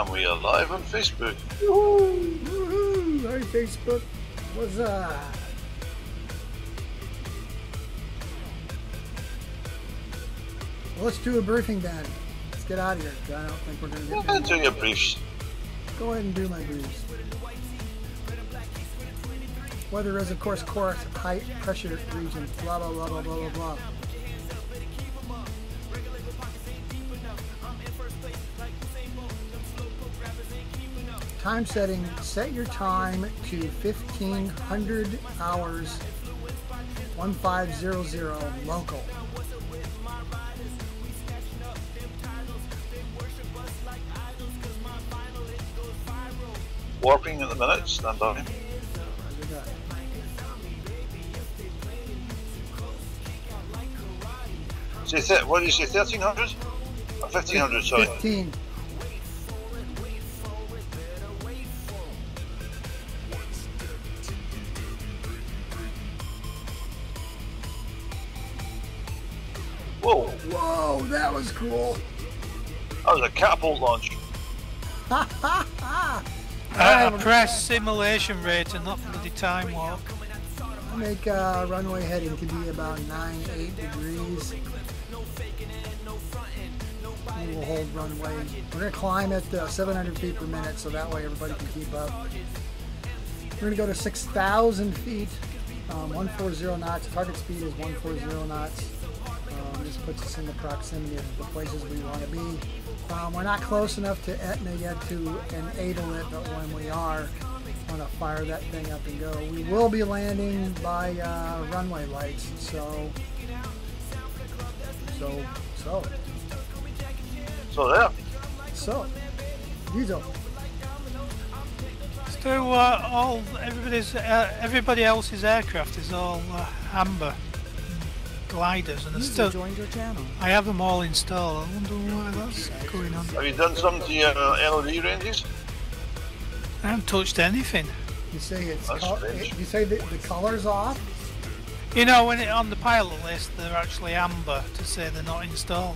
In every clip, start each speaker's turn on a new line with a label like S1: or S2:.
S1: And we are live on Facebook.
S2: Woohoo! Woohoo! Hi Facebook. What's up? Well, let's do a briefing then. Let's get out of here. I don't think we're going to get
S1: Do your briefs.
S2: Go ahead and do my briefs. Weather is, of course, high pressure region. Blah, blah, blah, blah, blah, blah, blah. Time setting, set your time to 1500 hours, 1500 local.
S1: Warping at the minute, stand by. What did you say, 1300? Or 1500, sorry.
S2: 15.
S1: Whoa!
S2: Whoa, that was cool.
S1: That was a catapult launch.
S3: I press simulation rate and not bloody time warp.
S2: I make runway heading to be about 9-8 degrees. We will hold runway. We're going to climb at 700 feet per minute, so that way everybody can keep up. We're going to go to 6,000 feet, 140 knots. Target speed is 140 knots. This puts us in the proximity of the places we want to be. We're not close enough to Etna yet to enable it, but when we are, I want to fire that thing up and go. We will be landing by runway lights, so
S1: there.
S2: So, Diesel.
S3: So everybody else's aircraft is all amber gliders, and
S2: User joined your channel.
S3: I have them all installed. I wonder why that's going on.
S1: Have you done some to your LOD ranges?
S3: I haven't touched anything.
S2: You say you say the color's off?
S3: You know, when on the pilot list they're actually amber to say they're not installed.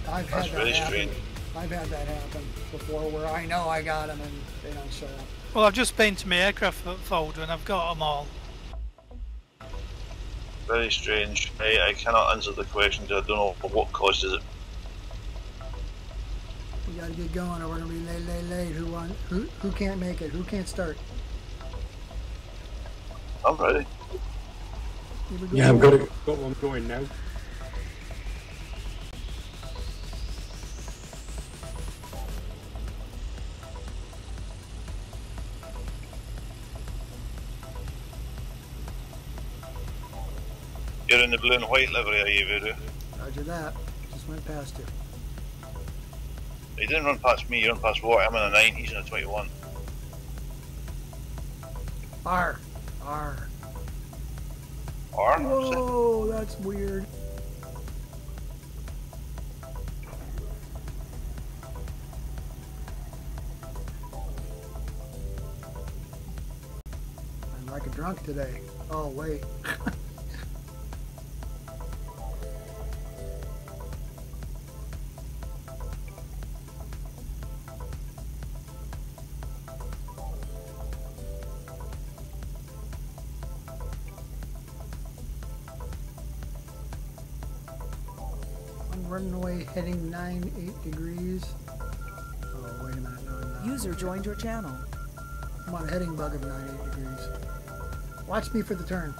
S2: I've had that happen. I've had that happen before where I know I got them and they don't show up.
S3: Well, I've just been to my aircraft folder and I've got them all.
S1: Very strange. I cannot answer the question because I don't know what causes it.
S2: We gotta get going or we're gonna be late. Who can't make it? Who can't start?
S1: I'm ready.
S4: Yeah, I've got one going now.
S1: You're in the blue and white livery, are you, Voodoo?
S2: Roger that. Just went past you.
S1: He didn't run past me, you run past Wart. I'm in a 9, he's in a 21.
S2: R.
S1: R?
S2: Whoa, that's weird. I'm like a drunk today. Oh, wait. Runway heading 9-8 degrees. Oh, wait a minute. No, I'm not.
S5: User joined your channel.
S2: I'm on a heading bug of 9-8 degrees. Watch me for the turn.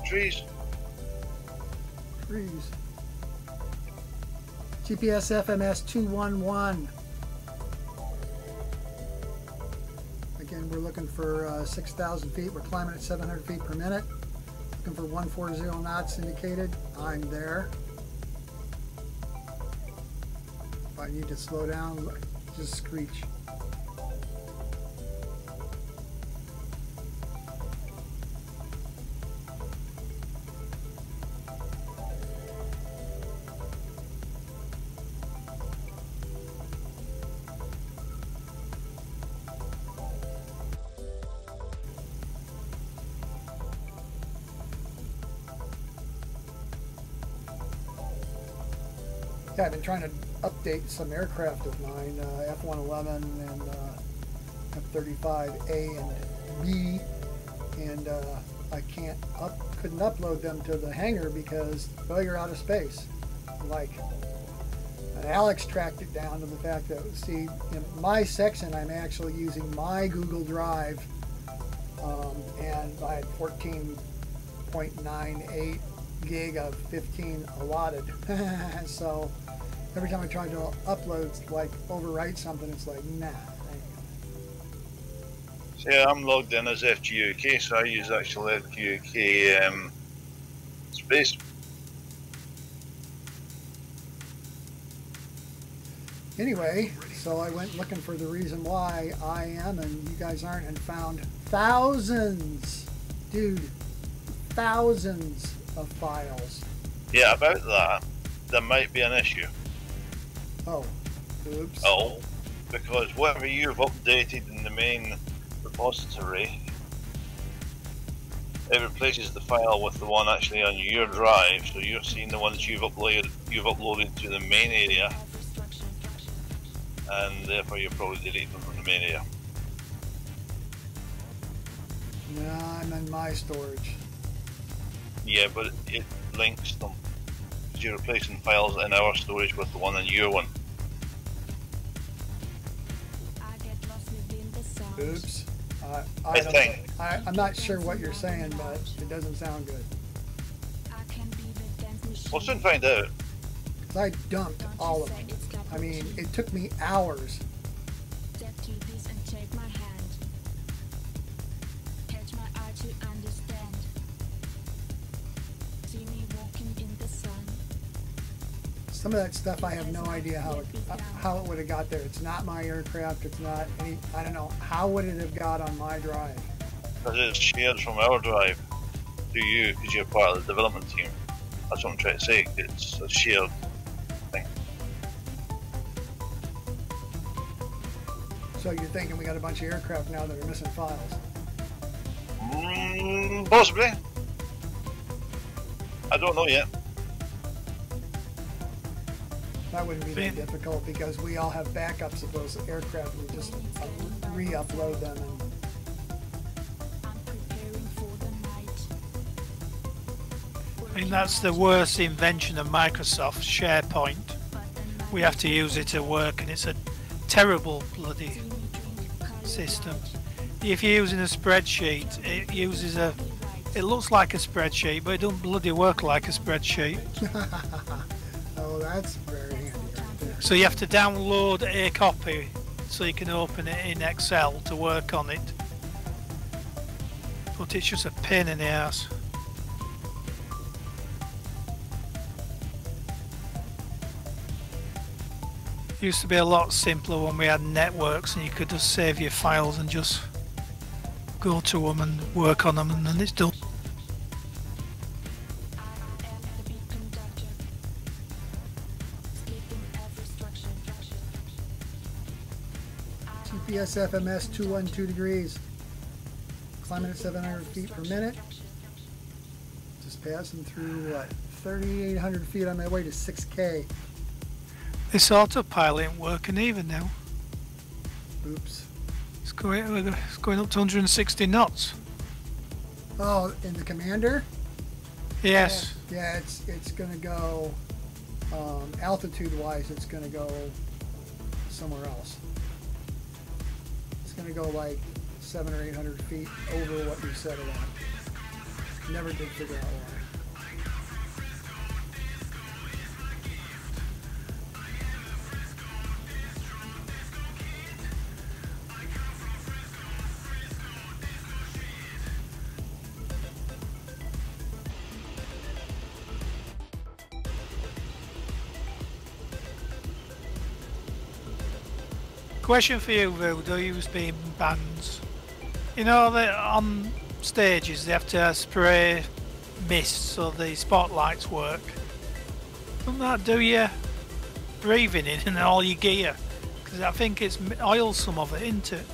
S1: Trees.
S2: Trees. GPS FMS 211. Again, we're looking for 6,000 feet. We're climbing at 700 feet per minute. Looking for 140 knots indicated. I'm there. If I need to slow down, just screech. Yeah, I've been trying to update some aircraft of mine, F-111 and F-35A and B, and I couldn't upload them to the hangar because, well, you're out of space. Like, and Alex tracked it down to the fact that, see, in my section, I'm actually using my Google Drive, and I had 14.98 gig of 15 allotted. So every time I try to upload, like overwrite something, it's like, nah.
S1: See, I'm logged in as FGUK, so I use actual FGUK space.
S2: Anyway, so I went looking for the reason why I am and you guys aren't, and found thousands, dude, thousands of files.
S1: Yeah, about that, there might be an issue.
S2: Oh, oops.
S1: Oh, because whatever you've updated in the main repository, it replaces the file with the one actually on your drive, so you're seeing the ones you've uploaded to the main area, and therefore you're probably deleting them from the main area.
S2: Nah, I'm in my storage.
S1: Yeah, but it links them, because you're replacing files in our storage with the one in your one.
S2: Oops. I'm not sure what you're saying, but it doesn't sound good.
S1: We'll soon find out.
S2: Because I dumped all of them. I mean, it took me hours. Some of that stuff I have no idea how it would have got there. It's not my aircraft. It's not any. I don't know. How would it have got on my drive?
S1: Because it's shared from our drive to you, because you're part of the development team. That's what I'm trying to say. It's a shared thing.
S2: So you're thinking we got a bunch of aircraft now that are missing files?
S1: Possibly. I don't know yet.
S2: That wouldn't be that difficult because we all have backups of those aircraft. We just re-upload them.
S3: I mean, that's the worst invention of Microsoft, SharePoint. We have to use it at work, and it's a terrible bloody system. If you're using a spreadsheet, it looks like a spreadsheet, but it doesn't bloody work like a spreadsheet.
S2: Oh, that's very handy right there.
S3: So you have to download a copy so you can open it in Excel to work on it. But it's just a pain in the ass. It used to be a lot simpler when we had networks and you could just save your files and just go to them and work on them, and then it's done.
S2: GPS FMS 212 degrees. Climbing at 700 feet per minute. Just passing through, what, 3,800 feet on my way to 6K.
S3: This autopilot ain't working even now.
S2: Oops.
S3: It's going up to 160 knots.
S2: Oh, in the Commander?
S3: Yes.
S2: Yeah, it's going to go, altitude-wise, it's going to go somewhere else. It's going to go like 700 or 800 feet over what you set it on. Never did figure out why.
S3: Question for you, Voodoo, use beam bands. You know that on stages they have to spray mist so the spotlights work. Doesn't that do you breathing in all your gear? Because I think it's oil some of it, isn't it?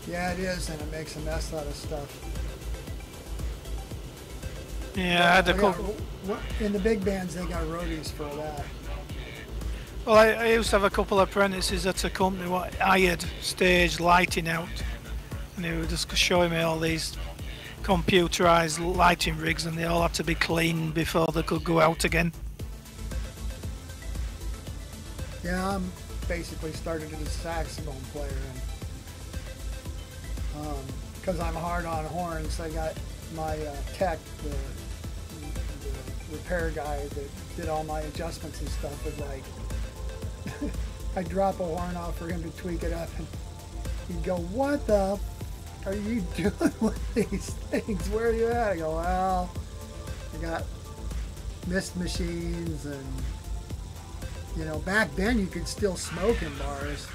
S2: Yeah, it is, and it makes a mess out of stuff.
S3: Yeah, I had a couple.
S2: In the big bands, they got roadies for that.
S3: Well, I used to have a couple of apprentices at a company what hired stage lighting out, and they were just showing me all these computerized lighting rigs, and they all had to be cleaned before they could go out again.
S2: Yeah, I'm basically started as a saxophone player, and because I'm hard on horns, I got my tech, the repair guy that did all my adjustments and stuff, would like, I drop a horn off for him to tweak it up, and he'd go, "What the are you doing with these things? Where are you at?" I go, "Well, I got mist machines, and you know, back then you could still smoke in bars."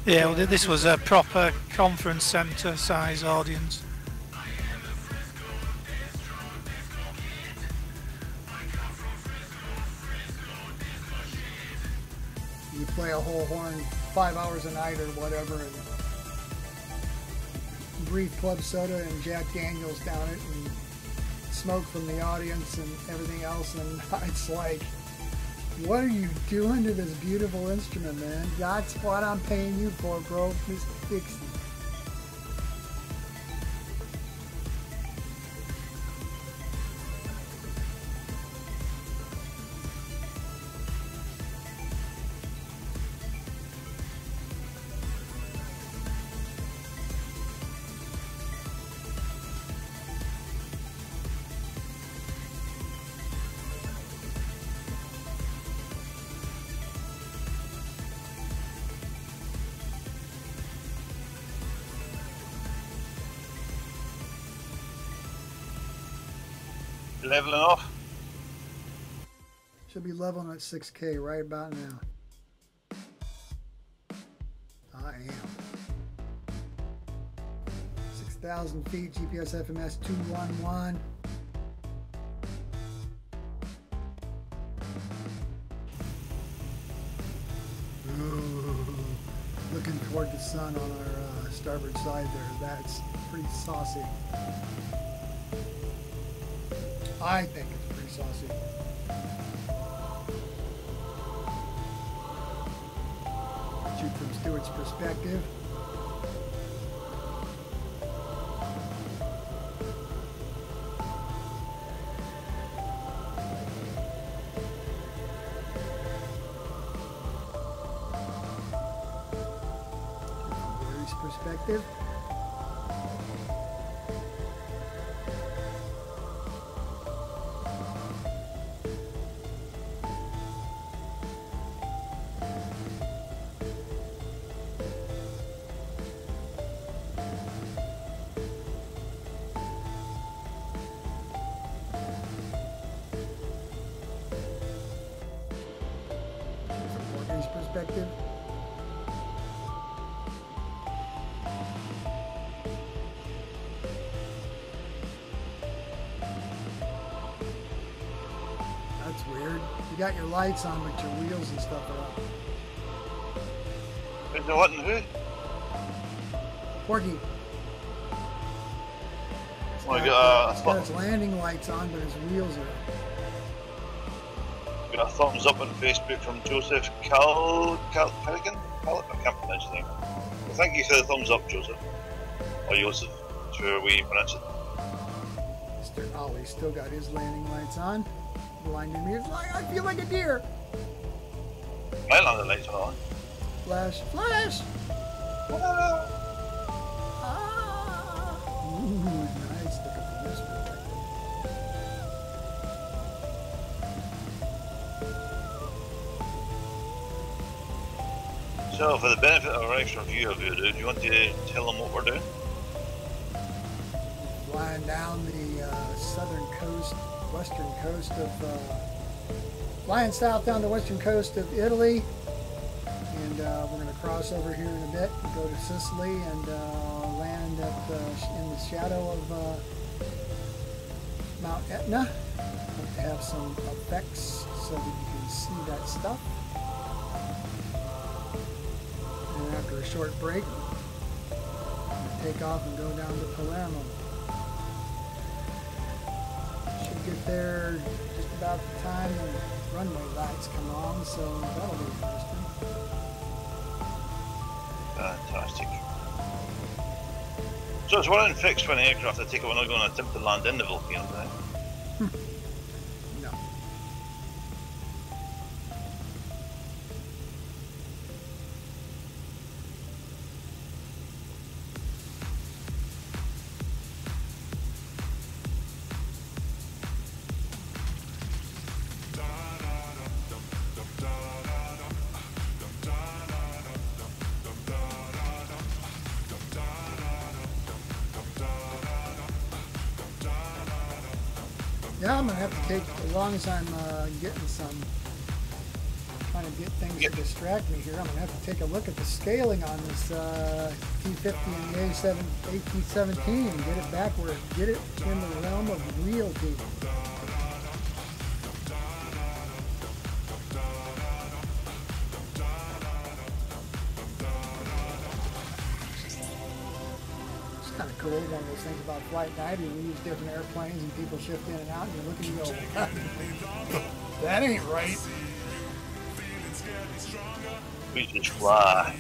S3: Yeah, well, this was a proper conference centre size audience.
S2: You play a whole horn 5 hours a night or whatever, and breathe club soda and Jack Daniels down it, and smoke from the audience and everything else, and it's like, what are you doing to this beautiful instrument, man? That's what I'm paying you for, bro. Mr. Dixie.
S1: Leveling off.
S2: Should be leveling at 6K right about now. I am. 6,000 feet, GPS FMS 211. Ooh, looking toward the sun on our starboard side there. That's pretty saucy. I think it's pretty saucy. Shoot from Stuart's perspective. Shoot from Gary's perspective. Perspective. That's weird. You got your lights on, but your wheels and stuff are up.
S1: Is there what and who?
S2: Porky.
S1: It's got
S2: his landing lights on, but his wheels are up.
S1: Got a thumbs up on Facebook from Joseph Callaghan? I can't pronounce his name. Well, thank you for the thumbs up, Joseph. Or Joseph, sure we pronounce it.
S2: Mr. Ollie's still got his landing lights on. Blinding me. It's like, I feel like a deer.
S1: My landing lights are on.
S2: Flash, flash! Ah! Ooh, nice. Look at this perspective.
S1: So, for the benefit of our extra view of you, do you want to tell them what we're doing?
S2: Flying down the southern coast, western coast of, flying south down the western coast of Italy, and we're going to cross over here in a bit and go to Sicily and land at in the shadow of Mount Etna. Hope to have some effects so that you can see that stuff. And after a short break, we'll take off and go down to Palermo. Should get there just about the time runway lights come on, so that'll be interesting.
S1: Fantastic. So it's one in fixed for an aircraft. I take it we're not going to attempt to land in the volcano, right?
S2: No. Yeah, I'm gonna have to take, as long as I'm getting some, trying to get things to distract me here, I'm gonna have to take a look at the scaling on this T50 and the AT-17 and get it back where, get it in the realm of realty. Kind of cool, one of those things about FlightNight. You use different airplanes and people shift in and out, and you look and you go, that ain't right.
S1: We just fly.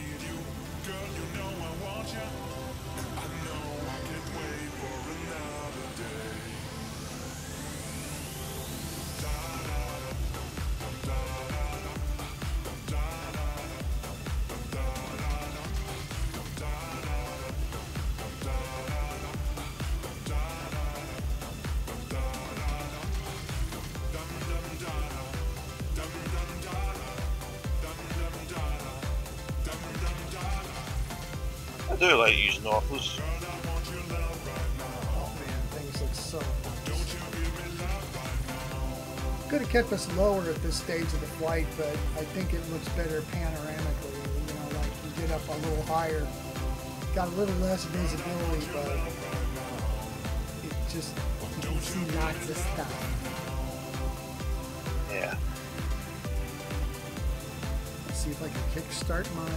S1: I do like using offers.
S2: Oh man, things look so nice. Could have kept us lower at this stage of the flight, but I think it looks better panoramically. You know, like you get up a little higher, got a little less visibility, but it just, you can see lots of stuff.
S1: Yeah.
S2: Let's see if I can kickstart my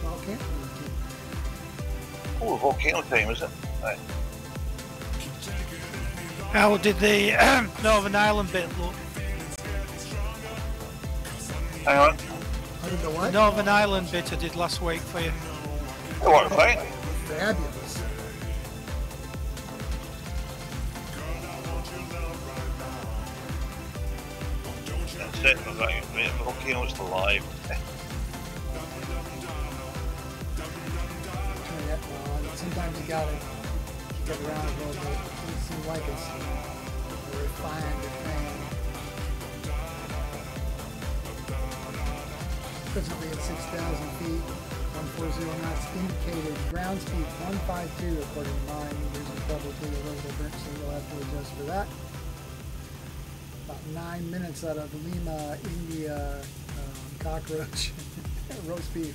S2: volcano.
S1: Oh, volcano time, is it? Right.
S3: How did the Northern Ireland bit look?
S1: Hang on.
S2: How did the what?
S3: The Northern Ireland bit I did last week for you.
S1: It worked fine.
S2: Fabulous.
S1: That's it. The volcano's alive.
S2: Sometimes you gotta get around a little bit. It doesn't seem like it's a refined thing. Presently at 6,000 feet, 140 knots indicated. Ground speed 152 according to mine. Yours is probably a little different, so you'll have to adjust for that. About 9 minutes out of Lima, India, cockroach, roast beef.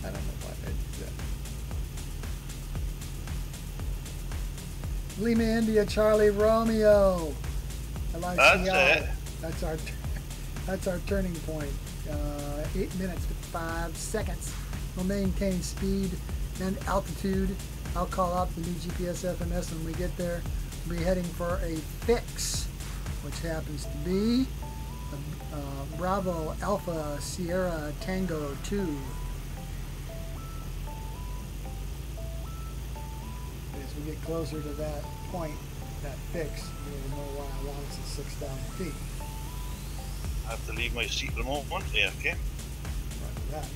S2: I don't know why I did that. Lima, India, Charlie Romeo.
S1: That's it.
S2: That's our turning point. 8 minutes to 5 seconds. We'll maintain speed and altitude. I'll call out the new GPS FMS when we get there. We'll be heading for a fix, which happens to be Bravo Alpha Sierra Tango 2. As we get closer to that point, that fix, you'll know why I want us at 6,000 feet.
S1: I have to leave my seat for a moment. Yeah, okay.
S2: Roger that.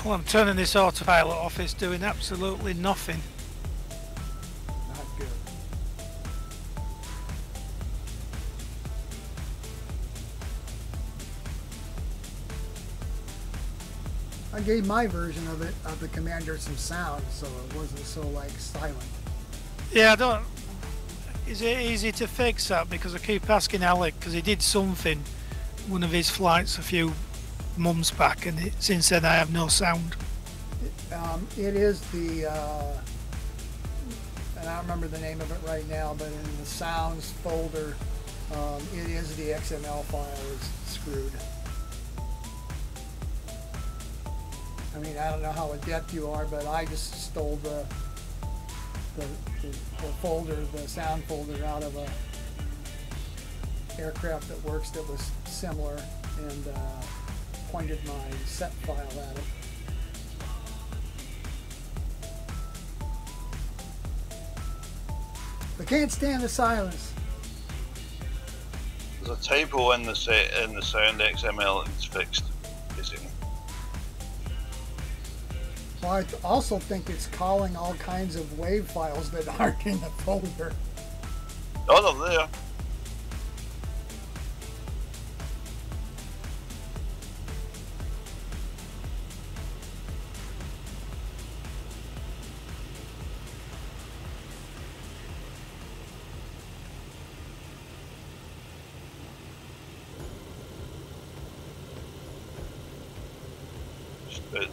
S3: Well, I'm turning this autopilot off. It's doing absolutely nothing.
S2: Not good. I gave my version of it, of the commander, some sound, so it wasn't so like silent.
S3: Yeah, I don't. Is it easy to fix that? Because I keep asking Alec, because he did something, one of his flights a few months back, and since then I have no sound.
S2: It is the, and I don't remember the name of it right now, but in the sounds folder, it is the XML file is screwed. I mean, I don't know how adept you are, but I just stole the folder, the sound folder, out of a aircraft that works that was similar, and pointed my set file at it. I can't stand the silence.
S1: There's a typo in the sound XML and it's fixed, basically.
S2: Well, I also think it's calling all kinds of WAV files that aren't in the folder.
S1: Oh, they're there.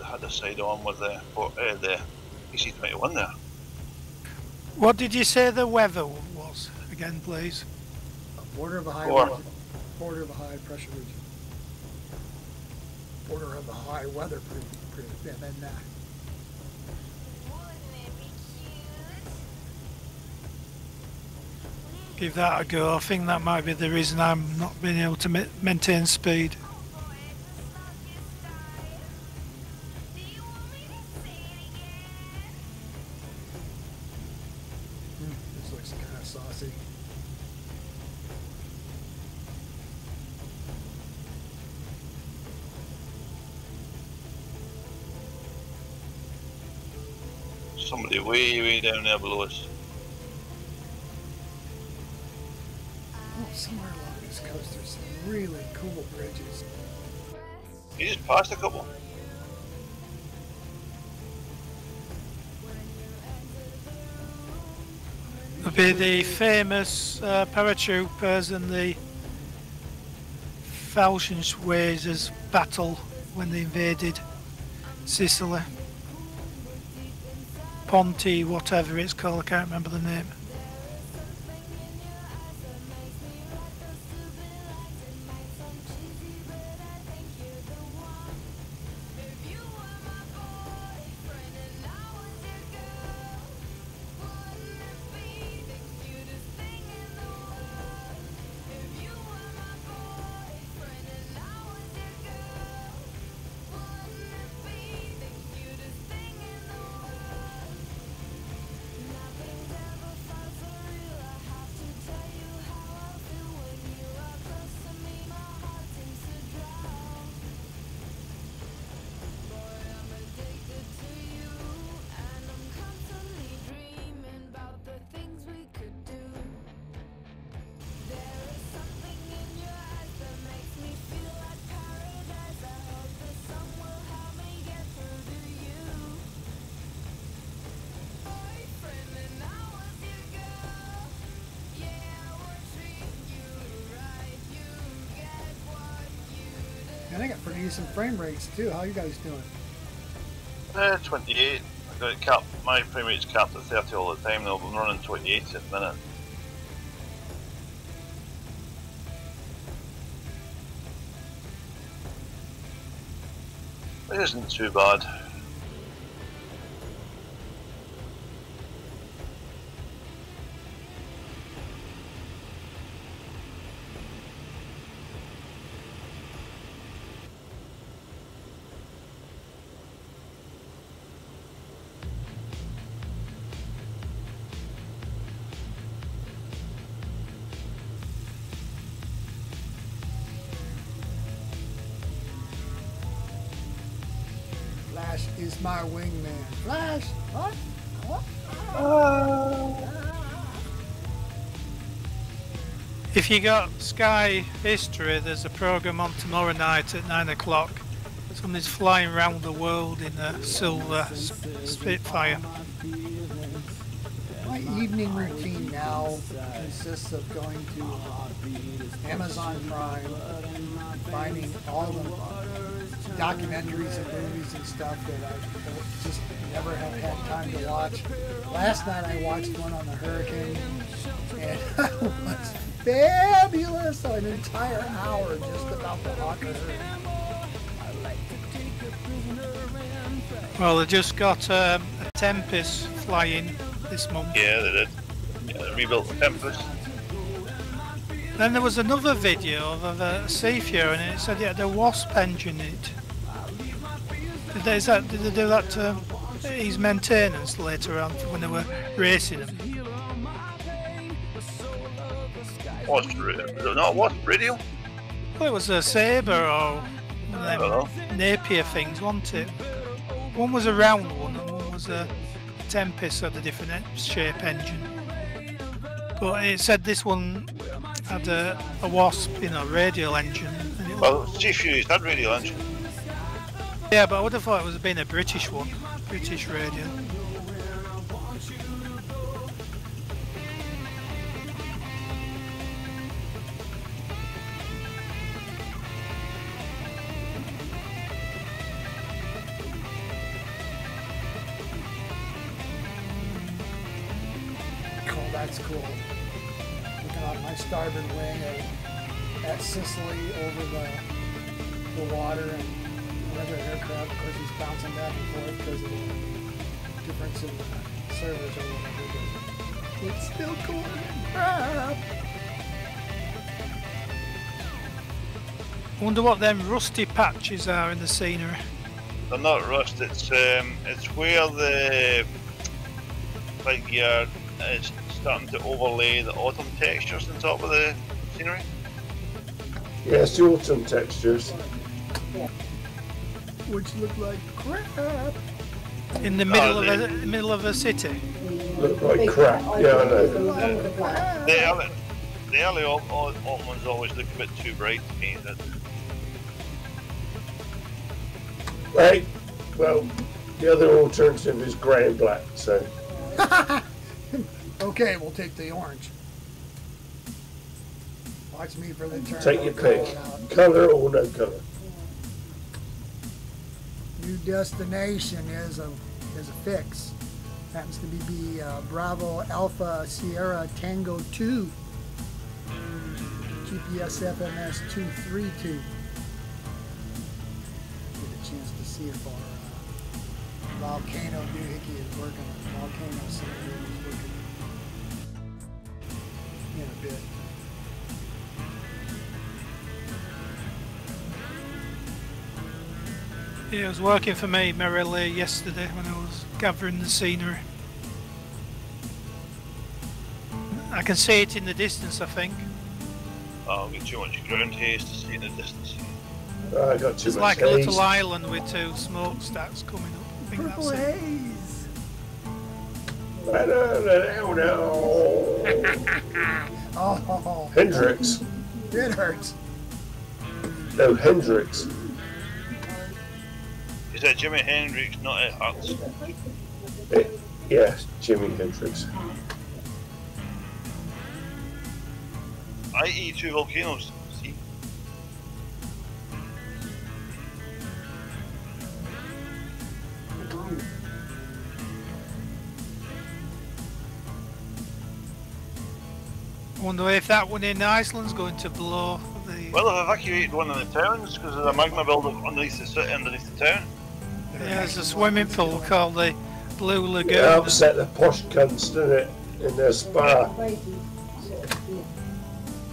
S1: Had a side on with the PC-21 there.
S3: What did you say the weather was again, please?
S2: Border of a high border of a high pressure region. Border of a high weather and then
S3: give that a go. I think that might be the reason I'm not being able to maintain speed.
S2: this looks kind of saucy.
S1: Somebody way down there below us.
S2: Oh, somewhere along this coast there's some really cool bridges.
S1: He just passed a couple.
S3: There'll be the famous paratroopers and the Falconsways battle when they invaded Sicily. Ponte, whatever it's called, I can't remember the name.
S2: And I got pretty decent frame rates too. How are you guys doing?
S1: 28. I got it capped. My frame rate's capped at 30 all the time though. I'm running 28 at the minute. It isn't too bad.
S2: Flash is my wingman. Flash! What? What?
S3: If you got Sky History, there's a program on tomorrow night at 9 o'clock. Somebody's flying around the world in a silver Spitfire.
S2: Oh my evening routine now consists of going to Amazon Prime, finding all the documentaries and movies and stuff that I just never have had time to watch. Last night I watched one on the hurricane, and it was fabulous. An entire hour just about the Hawker hurricane.
S3: Well, they just got a Tempest flying this month.
S1: Yeah, they did. Yeah, they rebuilt the Tempest.
S3: Then there was another video of a Seafarer, and it said it had a Wasp engine in it. Did they do that to his maintenance later on when they were racing him?
S1: What's not what radio?
S3: Well, it was a Sabre or one of them Napier things, wasn't it? One was a round one and one was a Tempest, had a different shape engine. But it said this one had a Wasp, radial engine. And
S1: well, Seafuries had radial engine.
S3: Yeah, but I would have thought it was been a British one, British radio.
S2: Cool, that's cool. Looking on my starboard wing at Sicily over the water and another aircraft, of course he's bouncing back and forth because of the difference in the servers or whatever, but it's still cool and crap.
S3: I wonder what them rusty patches are in the scenery.
S1: They're not rust. It's where the it's starting to overlay the autumn textures on top of the scenery.
S5: Yeah, it's the autumn textures.
S2: Which look like crap.
S3: In the middle of a city.
S5: Look like crap. Yeah, I know.
S1: The early autumn ones always look a bit too bright to me.
S5: Right. Well, the other alternative is grey and black. So.
S2: Okay, we'll take the orange. Watch me for the turn.
S5: Take your pick. Color or no color.
S2: New destination is a fix. Happens to be Bravo Alpha Sierra Tango 2. GPS FMS 232. Get a chance to see if our volcano doohickey is working. Volcano cylinder is working in a bit.
S3: Yeah, it was working for me merrily yesterday when I was gathering the scenery. I can see it in the distance, I think.
S1: Oh, I've got too much ground haze to see in the distance.
S5: I got too
S3: It's
S5: much
S3: like
S5: haze.
S3: a little island with two smokestacks coming up. I think
S2: Purple
S3: that's it.
S2: haze. Oh,
S5: Hendrix.
S2: it hurts.
S5: No, Hendrix.
S1: Is that Jimi Hendrix, not Ed Hart's?
S5: Yeah, Jimi Hendrix.
S1: I eat two volcanoes. See?
S3: I wonder if that one in Iceland's going to blow the...
S1: Well, I've evacuated one of the towns because there's a magma buildup underneath the town.
S3: Yeah, there's a swimming pool called the Blue Lagoon.
S5: It upset the posh cunts, doesn't it? In their spa.
S1: The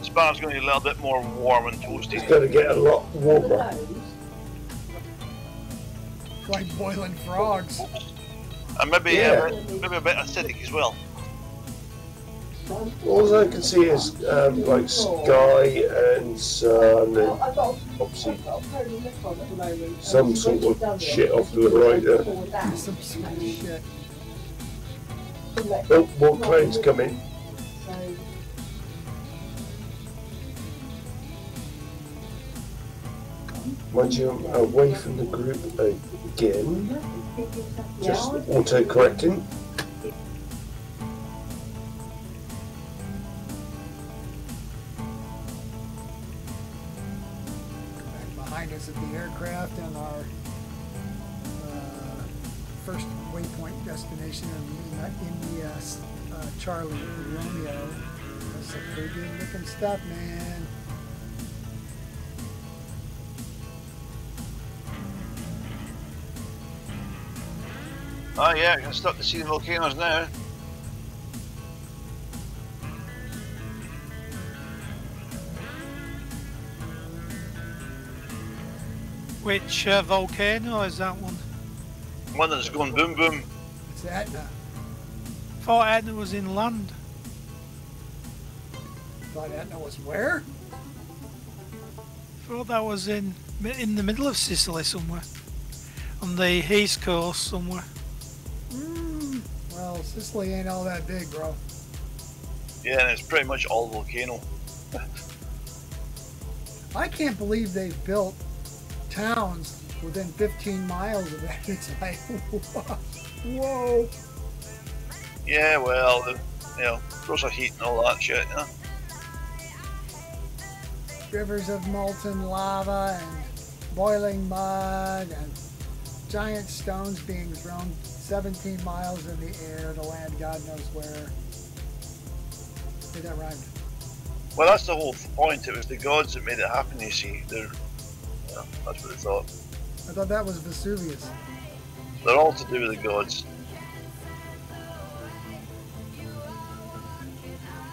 S1: spa's going to be a little bit more warm and toasty.
S5: It's going to get a lot warmer.
S2: It's like boiling frogs.
S1: And maybe a bit acidic as well.
S5: All I can see is like sky and sun and obviously some sort of shit off to the right there.
S2: Some sort of shit.
S5: Oh, more clouds coming. Mind you, I'm away from the group again. Just auto-correcting.
S2: behind us at the aircraft and our first waypoint destination in India, Charlie Romeo. That's some pretty good looking stuff, man.
S1: Oh yeah, I can start to see the volcanoes now.
S3: Which volcano is that one?
S1: One that's going boom boom.
S2: It's Etna.
S3: Thought Etna was inland.
S2: Thought Etna was where?
S3: Thought that was in the middle of Sicily somewhere. On the east coast somewhere.
S2: Well, Sicily ain't all that big, bro.
S1: Yeah, and it's pretty much all volcano.
S2: I can't believe they've built towns within 15 miles of that. It's like, whoa.
S1: Yeah, well, process heat and all that shit, you know.
S2: Rivers of molten lava and boiling mud and giant stones being thrown 17 miles in the air to land God knows where. Hey, that rhymed.
S1: Well, that's the whole point. It was the gods that made it happen, you see. That's what they thought.
S2: I thought that was Vesuvius.
S1: They're all to do with the gods.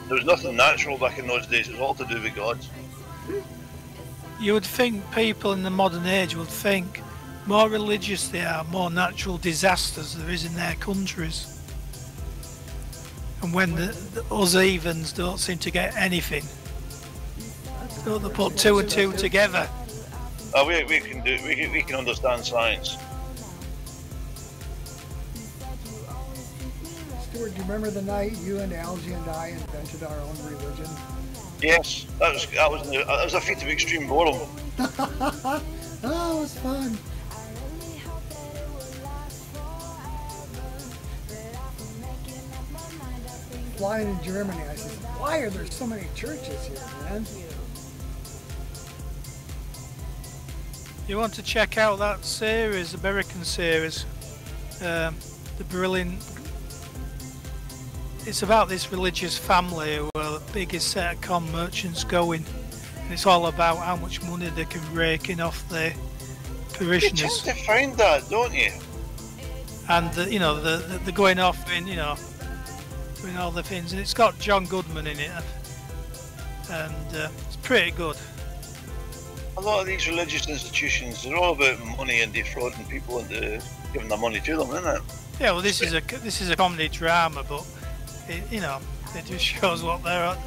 S1: There was nothing natural back in those days. It was all to do with gods.
S3: You would think people in the modern age would think more religious they are, more natural disasters there is in their countries. And when us heathens don't seem to get anything, don't they put two and two together?
S1: Oh, we can understand science.
S2: Stuart, do you remember the night you and Algie and I invented our own religion?
S1: Yes, that was a feat of extreme boredom.
S2: Oh, it was fun. Flying in Germany, I said, why are there so many churches here, man?
S3: You want to check out that series, American series, the brilliant. It's about this religious family who are the biggest set of con merchants going, and it's all about how much money they can rake in off their parishioners.
S1: You tend to find that, don't you?
S3: And they're going off in, doing all the things, and it's got John Goodman in it, and it's pretty good.
S1: A lot of these religious institutions, they're all about money and defrauding people into giving their money to them, isn't it?
S3: Yeah, well, this is a comedy drama, but it just shows what they're at.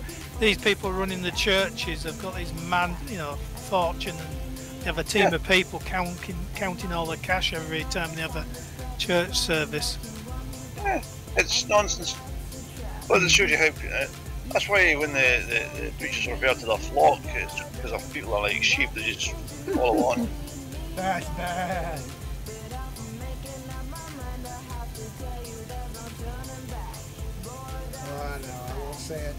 S3: These people running the churches have got these fortune, and they have a team of people counting all the cash every time they have a church service.
S1: Yeah, it's nonsense. But it shows you how. That's why when the preachers refer to their flock, it's because of people are like sheep that just follow on.
S2: That's bad. Oh, no, I won't say it.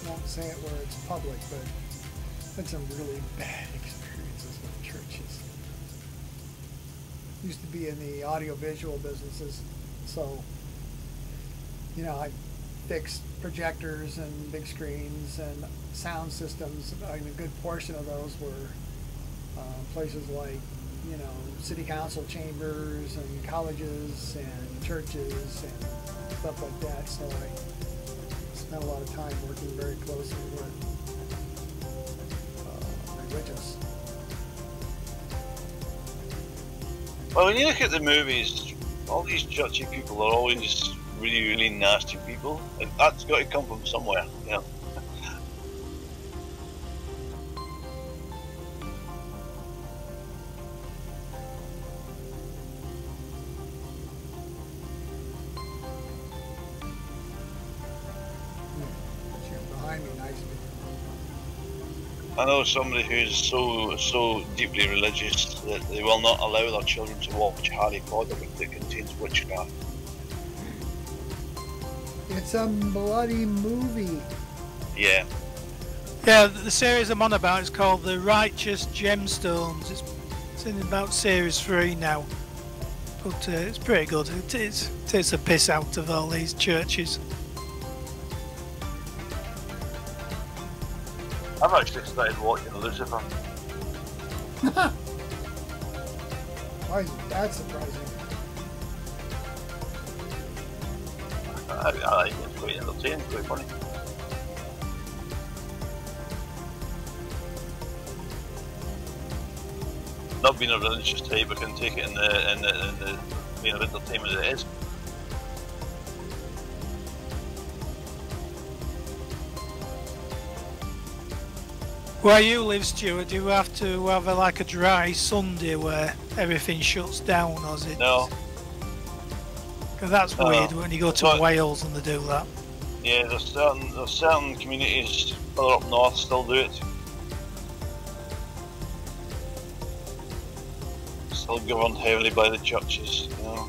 S2: Won't say it where it's public, but I've had some really bad experiences with churches. Used to be in the audio-visual businesses, so I fixed projectors and big screens and sound systems. I mean, a good portion of those were places like, city council chambers and colleges and churches and stuff like that. So I spent a lot of time working very closely with religious.
S1: Well, when you look at the movies, all these churchy people are always really, really nasty people. And that's got to come from somewhere,
S2: Behind me, nice.
S1: I know somebody who's so deeply religious that they will not allow their children to watch Harry Potter that contains witchcraft.
S2: It's a bloody movie.
S1: Yeah.
S3: Yeah, the series I'm on about is called The Righteous Gemstones. It's It's in about Series 3 now. But it's pretty good. It takes the piss out of all these churches.
S1: I've actually started watching Lucifer.
S2: Why is that surprising?
S1: I like it. It's quite entertaining, quite funny. Not being a religious type, I can take it in the vein of entertainment as it is.
S3: Where you live, Stuart, do you have to have like a dry Sunday where everything shuts down, or is it?
S1: No.
S3: Because that's weird when you go to Wales and they do that.
S1: Yeah, there's certain communities further up north still do it. Still governed heavily by the churches, you know.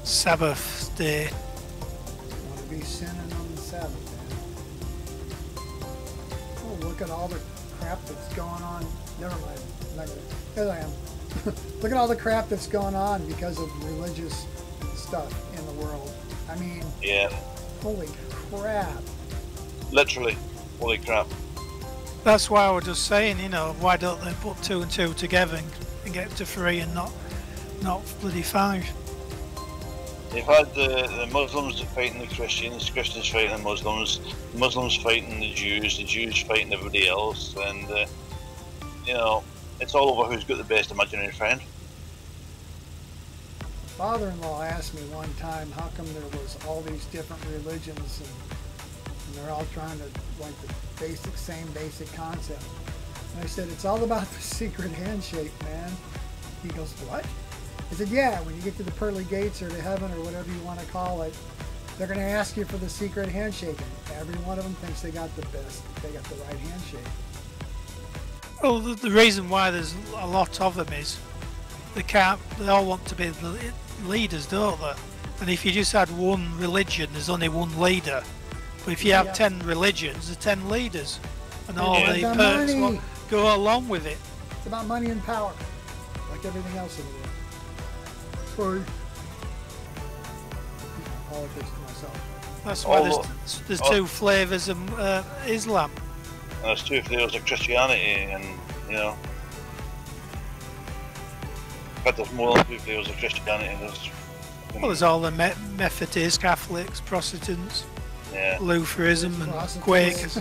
S3: Sabbath day.
S2: Want to be sinning on the Sabbath, man. Oh, look at all the crap that's going on. Never mind. I'm not gonna. There I am. Look at all the crap that's going on because of religious stuff in the world. I mean,
S1: yeah.
S2: Holy crap.
S1: Literally, holy crap.
S3: That's why I was just saying, you know, why don't they put 2 and 2 together and get to 3 and not bloody 5?
S1: You've had the Muslims fighting the Christians fighting the Muslims fighting the Jews fighting everybody else, and you know, it's all over who's got the best imaginary friend.
S2: Father-in-law asked me one time how come there was all these different religions and they're all trying to like the same basic concept. And I said, it's all about the secret handshake, man. He goes, what? I said, yeah, when you get to the pearly gates or to heaven or whatever you want to call it, they're going to ask you for the secret handshake. And every one of them thinks they got the right handshake.
S3: Well, the reason why there's a lot of them is they all want to be the leaders, don't they? And if you just had one religion, there's only one leader. But if you have 10 religions, there's 10 leaders. And all the perks will go along with it.
S2: It's about money and power, like everything else in the world. Sorry. Politics to myself.
S3: That's why there's 2 flavours of Islam.
S1: And there's 2 flavours of Christianity, and you know. But there's more than 2 flavours of Christianity.
S3: Well, there's all the Methodists, Catholics, Protestants, Lutheranism, and Quakers.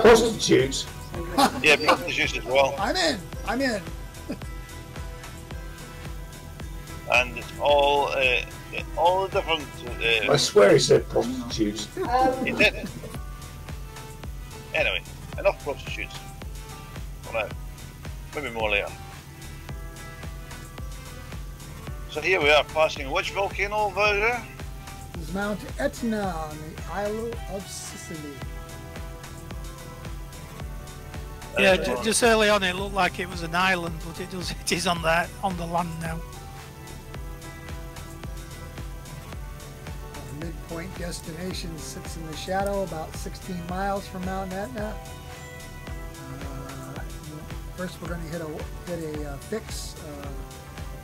S5: Prostitutes.
S1: Yeah, prostitutes as well.
S2: I'm in.
S1: And it's all the different.
S5: I swear he said prostitutes.
S1: He did. Anyway, enough prostitutes. For now. Maybe more later. So here we are passing which volcano over there?
S2: It's Mount Etna on the Isle of Sicily.
S3: Yeah, just early on it looked like it was an island, but it is on the land now.
S2: Our midpoint destination sits in the shadow about 16 miles from Mount Etna. First we're going to hit a fix.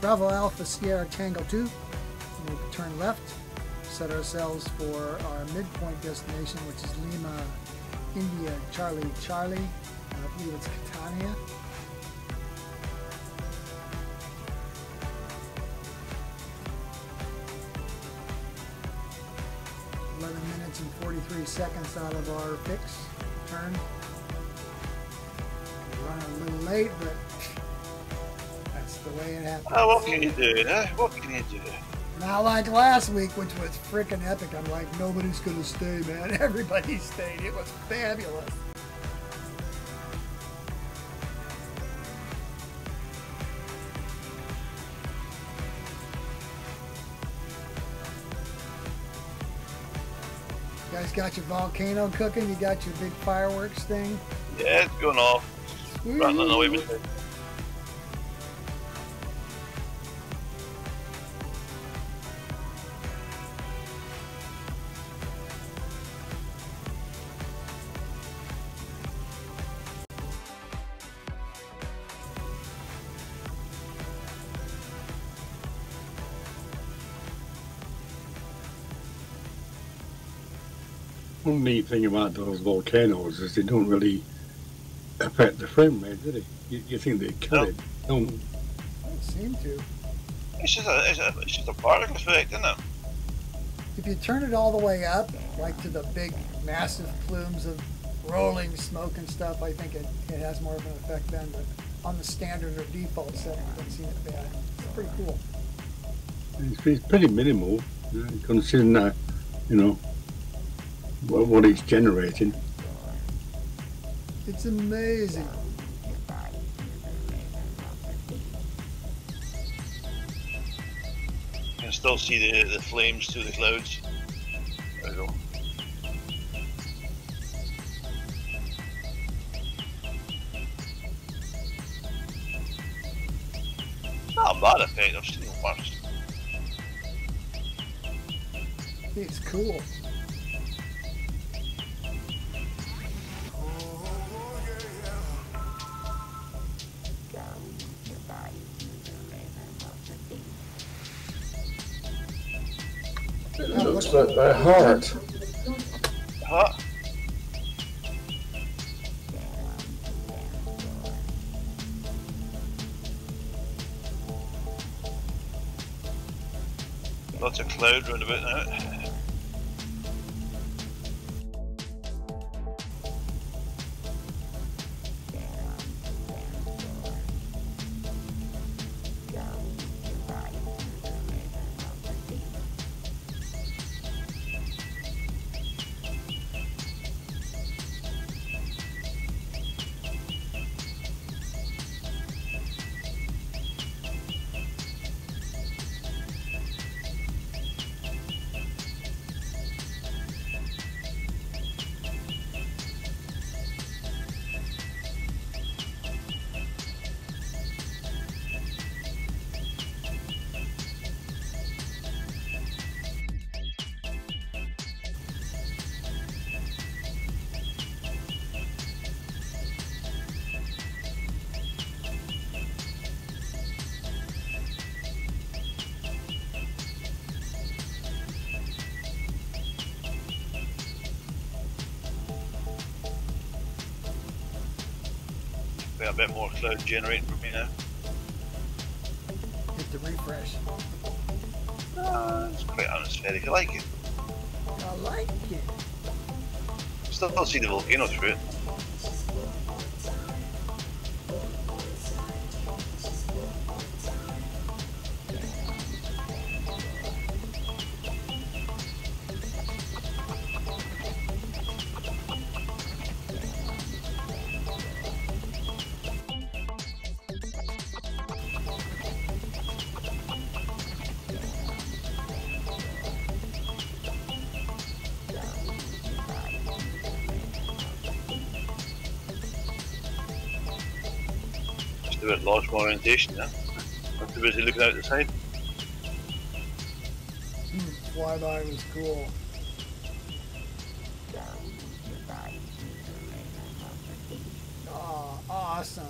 S2: Bravo Alpha Sierra Tango 2. We'll turn left, set ourselves for our midpoint destination, which is Lima, India, Charlie. I believe it's Catania. Minutes and 43 seconds out of our fix. Turn. We're running a little late, but that's the way it happens.
S1: Oh, what can you do, eh? What can you do?
S2: Not like last week, which was freaking epic. I'm like, nobody's gonna stay, man. Everybody stayed. It was fabulous. You guys got your volcano cooking? You got your big fireworks thing?
S1: Yeah, it's going off. Rattling away with it.
S4: One neat thing about those volcanoes is they don't really affect the frame rate, do they? You think they kill it? Don't.
S2: Don't seem to.
S1: It's just a particle effect, isn't it?
S2: If you turn it all the way up, like to the big, massive plumes of rolling smoke and stuff, I think it has more of an effect then. But on the standard or default setting, it doesn't seem it bad. It's pretty cool.
S4: It's pretty minimal, considering that, you know, what it's generating.
S2: It's amazing.
S1: You can still see the flames through the clouds. There we go. Not a bad effect, I've seen worse.
S2: It's cool.
S5: It looks like my heart.
S1: Huh? Lots of cloud round about now. A bit more cloud generating for me now.
S2: Hit the refresh.
S1: It's quite atmospheric. I like it.
S2: I like it.
S1: Still don't see the volcano through it. A bit lost my orientation then. I'm too busy looking out the side.
S2: Flyby was cool. Oh, awesome.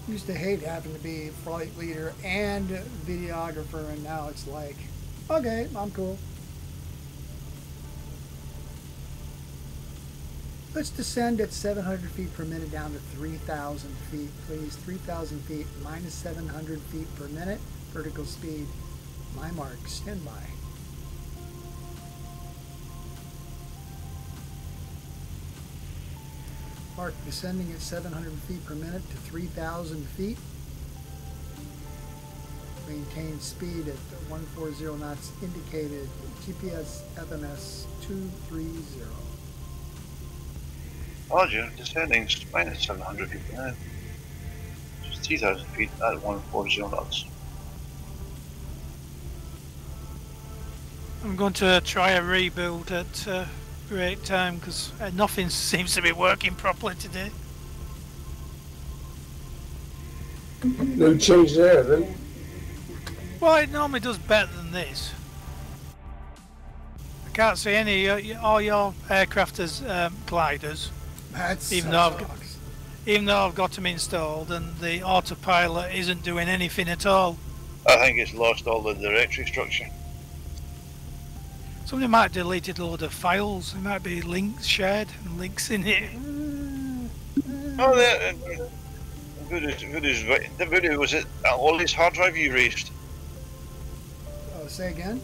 S2: Used to hate having to be flight leader and videographer, and now it's like, okay, I'm cool. Let's descend at 700 feet per minute down to 3,000 feet, please. 3,000 feet minus 700 feet per minute. Vertical speed. My mark. Stand by. Mark descending at 700 feet per minute to 3,000 feet. Maintain speed at 140 knots indicated. GPS FMS 230.
S1: Roger, descending minus 700 feet per minute. Just 3,000 feet at 140 knots.
S3: I'm going to try a rebuild at break time because nothing seems to be working properly today.
S5: No change there then.
S3: Well, it normally does better than this. I can't see any. All your aircraft as gliders. Even though I've got them installed, and the autopilot isn't doing anything at all.
S1: I think it's lost all the directory structure.
S3: Somebody might have deleted a load of files. There might be links shared and links in it.
S1: Oh, Voodoo, was it Ollie's hard drive you erased?
S2: Oh, say again?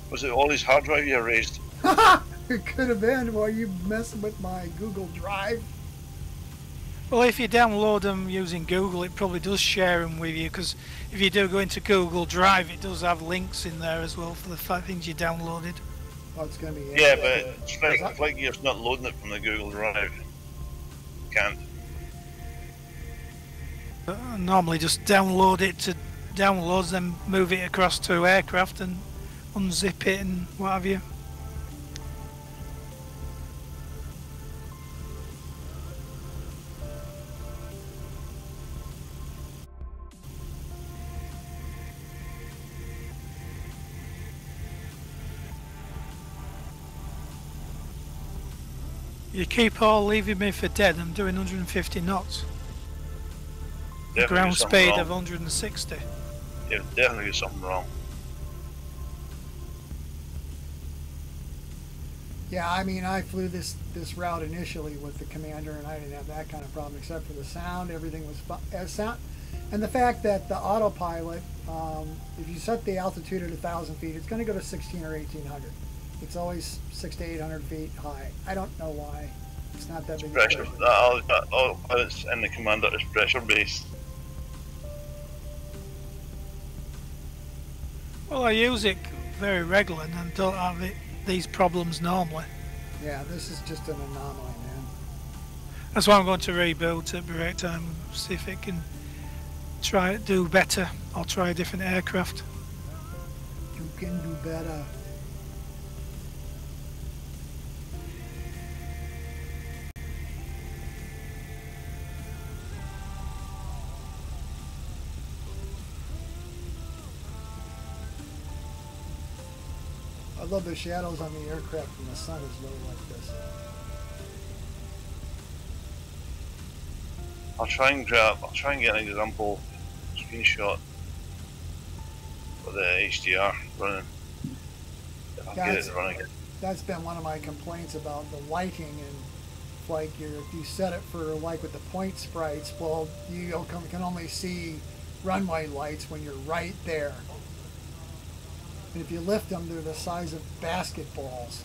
S1: Was it Ollie's hard drive you erased?
S2: It could have been while you messing with my Google Drive.
S3: Well, if you download them using Google, it probably does share them with you, because if you do go into Google Drive, it does have links in there as well for the things you downloaded.
S2: Oh, it's going to be...
S1: Yeah, but FlightGear's not loading it from the Google Drive. Can't.
S3: Normally just download it to downloads, then move it across to aircraft and unzip it and what have you. You keep all leaving me for dead. I'm doing 150 knots. The ground speed of 160.
S1: Yeah, definitely something wrong.
S2: Yeah, I mean, I flew this route initially with the commander, and I didn't have that kind of problem, except for the sound. Everything was sound, and the fact that the autopilot, if you set the altitude at 1,000 feet, it's going to go to 1,600 or 1,800. It's always 600 to 800 feet high. I don't know why. It's not that big.
S1: Pressure. It's in the commander is pressure based.
S3: Well, I use it very regularly and don't have these problems normally.
S2: Yeah, this is just an anomaly, man.
S3: That's why I'm going to reboot at break time, see if it can try to do better or try a different aircraft.
S2: You can do better. I love the shadows on the aircraft when the sun is low like this.
S1: I'll try and get an example screenshot of the HDR running. If I can get it running.
S2: That's been one of my complaints about the lighting and like if you set it for like with the point sprites, well, you can only see runway lights when you're right there. And if you lift them, they're the size of basketballs.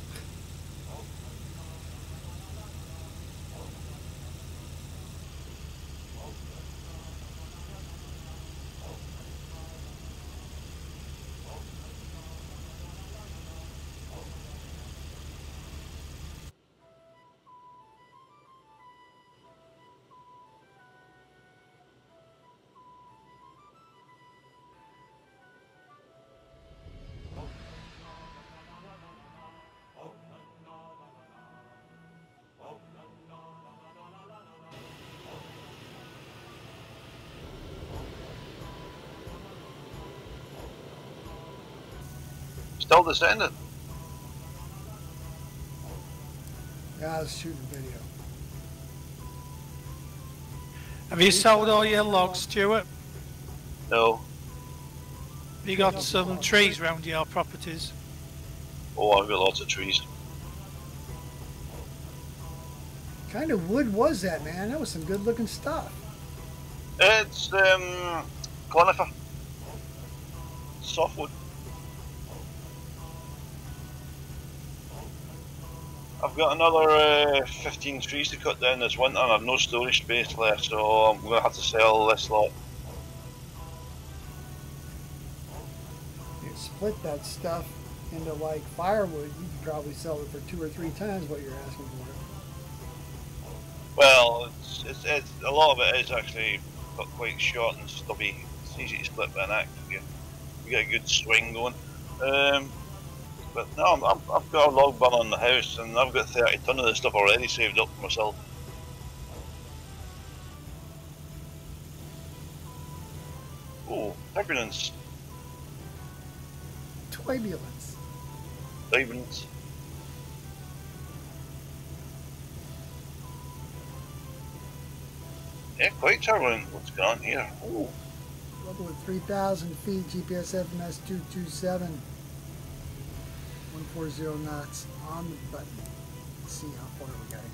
S1: Still descending.
S2: Yeah, I was shooting video.
S3: Have you sold all your logs, Stuart?
S1: No.
S3: Have you got some trees around your properties?
S1: Oh, I've got lots of trees.
S2: What kind of wood was that, man? That was some good looking stuff.
S1: It's conifer. Softwood. I've got another 15 trees to cut down this winter and I've no storage space left, so I'm going to have to sell this lot.
S2: You split that stuff into like firewood, you could probably sell it for 2 or 3 times what you're asking for it.
S1: Well, it's a lot of it is actually quite short and stubby. It's easy to split by an axe. You get a good swing going. But no, I've got a log burner in the house and I've got 30 ton of this stuff already saved up for myself. Oh, turbulence.
S2: Turbulence.
S1: Turbulence. Yeah, quite turbulent. What's going on here? Oh.
S2: Level at 3,000 feet, GPS FMS 227. 140 knots on the button. Let's see how far we gotta go.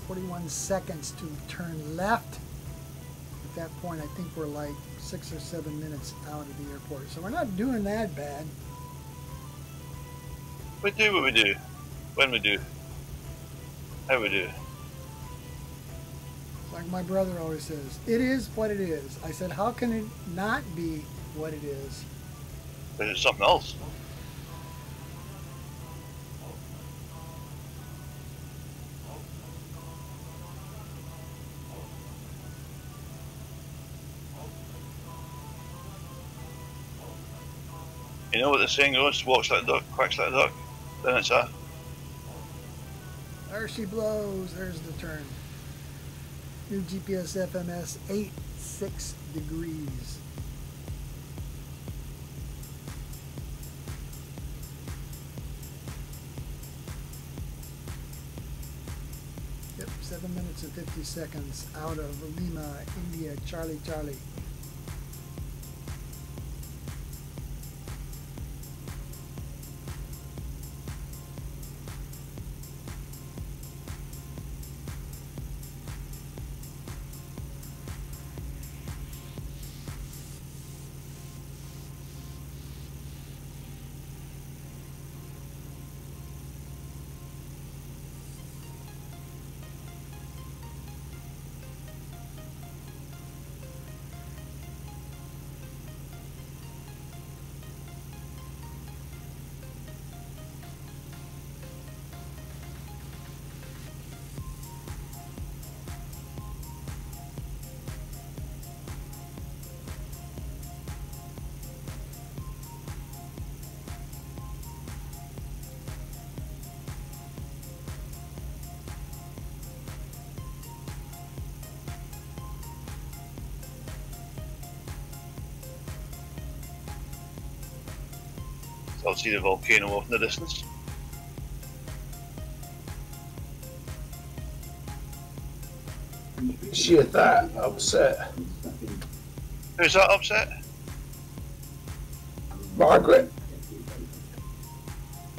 S2: 41 seconds to turn left. At that point, I think we're like 6 or 7 minutes out of the airport. So we're not doing that bad.
S1: We do what we do. When we do. How we do.
S2: Like my brother always says, it is what it is. I said, how can it not be what it is?
S1: But it's something else. You know what the saying goes, walks like a duck, quacks like a duck, then it's a...
S2: There she blows, there's the turn. New GPS FMS 86 degrees. Yep, 7 minutes and 50 seconds out of Lima, India, Charlie, Charlie.
S1: I'll see the volcano off in the distance.
S5: She had that upset.
S1: Who's that upset?
S5: Margaret.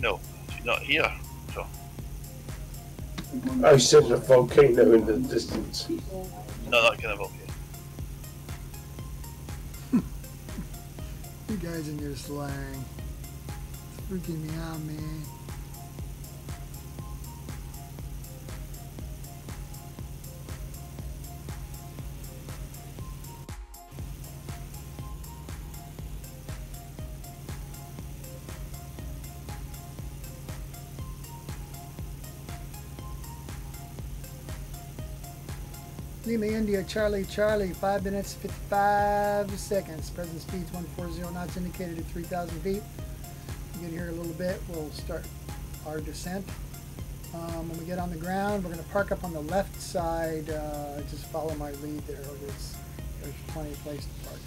S1: No, she's not here. So
S5: I said the volcano in the distance.
S1: not that kind of volcano.
S2: You guys and your slang. It's freaking me out, man. Lima, India, Charlie, Charlie, 5 minutes, 55 seconds. Present speeds 140 knots indicated at 3,000 feet. You get here a little bit, we'll start our descent. When we get on the ground, we're going to park up on the left side. Just follow my lead there. There's plenty of place to park.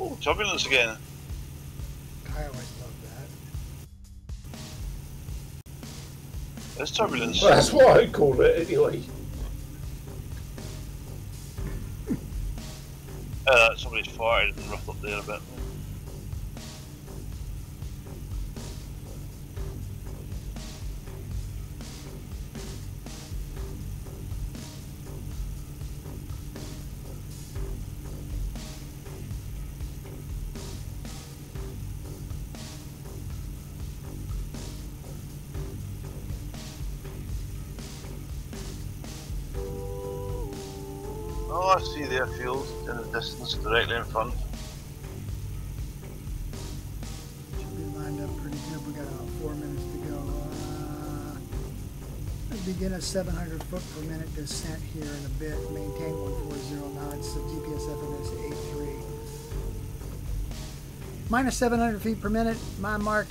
S1: Oh, turbulence again.
S2: I always love that.
S1: There's turbulence.
S5: Well, that's what I call it anyway.
S1: Somebody's fired and roughed up there a bit. Oh, I see the airfield in the distance, directly in front.
S2: Should be lined up pretty good. We got about 4 minutes to go. Begin a 700 foot per minute descent here in a bit. Maintain 140 knots. So GPS FMS 83. Minus 700 feet per minute. My mark.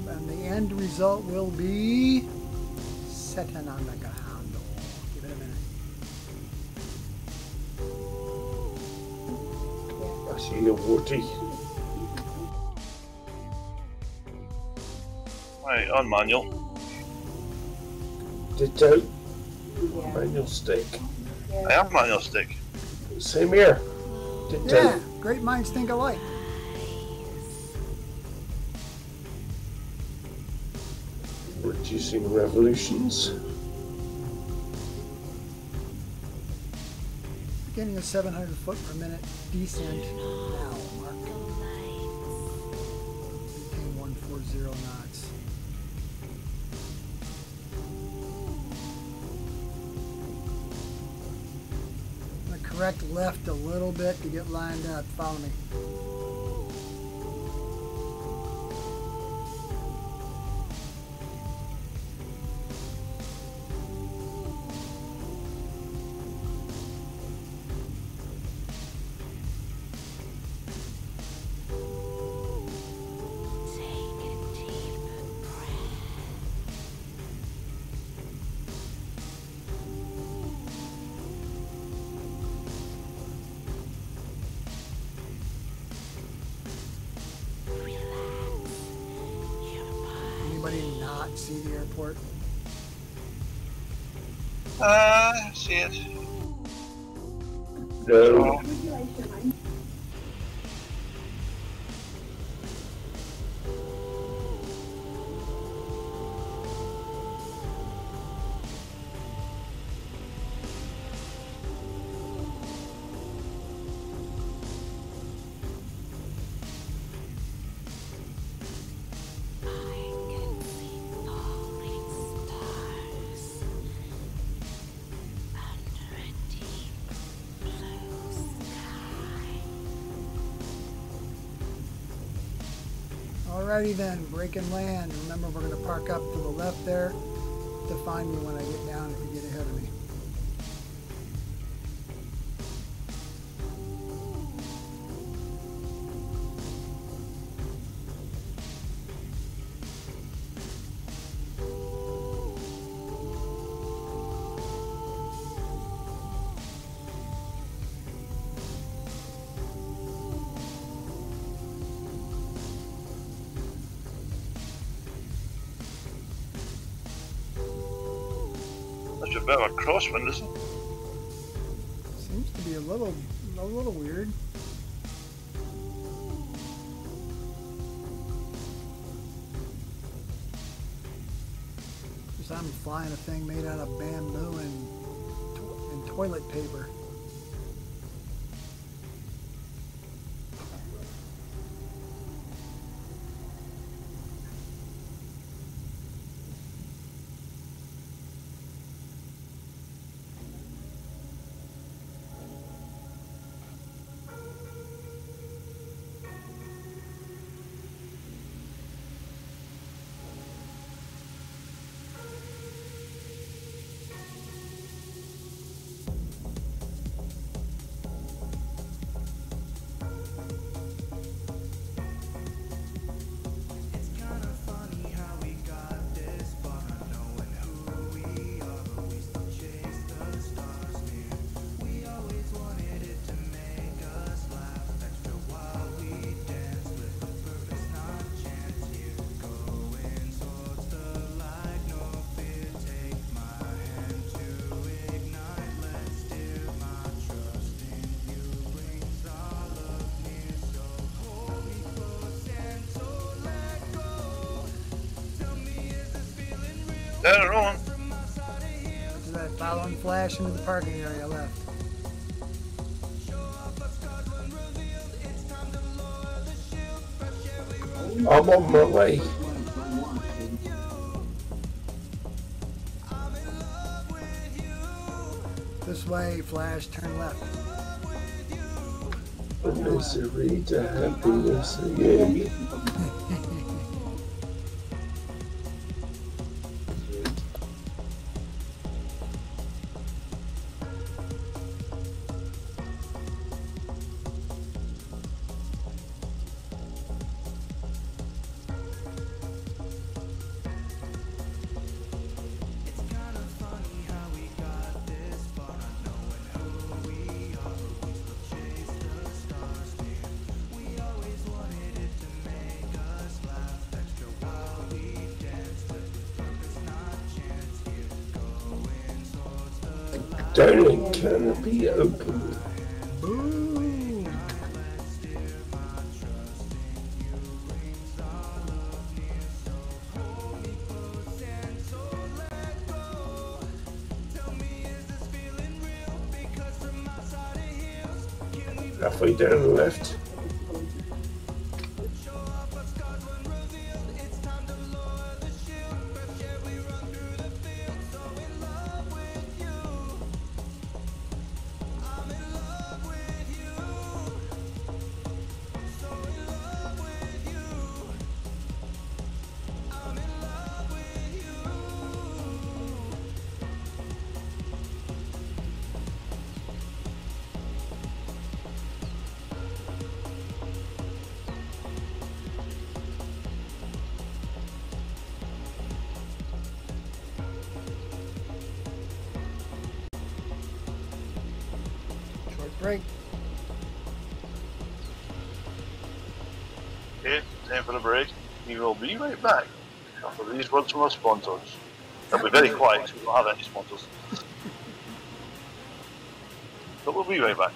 S2: And the end result will be setting on the ground. Give it a minute.
S5: I see a Woody.
S1: Right, on manual.
S5: Ditto. Manual stick.
S1: I am manual stick.
S5: Same here. Ditto.
S2: Yeah, great minds think alike.
S5: Reducing revolutions.
S2: Beginning a 700 foot per minute descent now, Mark. Maintain 140 knots. I'm going to correct left a little bit to get lined up. Follow me. Anybody not see the airport?
S1: See it.
S5: No.
S2: Alrighty then, break and land. Remember, we're going to park up to the left there to find me when I get down if you get ahead of me.
S1: That's a bit of a crosswind, isn't it?
S2: Seems to be a little weird. Because I'm flying a thing made out of bamboo and toilet paper.
S1: They're on.
S2: So that following flash into the parking area left.
S5: I'm on my way.
S2: This way, Flash, turn left.
S5: From misery to happiness again. Dining canopy open.
S2: Boom!
S5: Halfway down the left.
S2: Break.
S1: Okay, time for a break. We will be right back after these words from our sponsors. They'll be very quiet because we don't have any sponsors. But we'll be right back.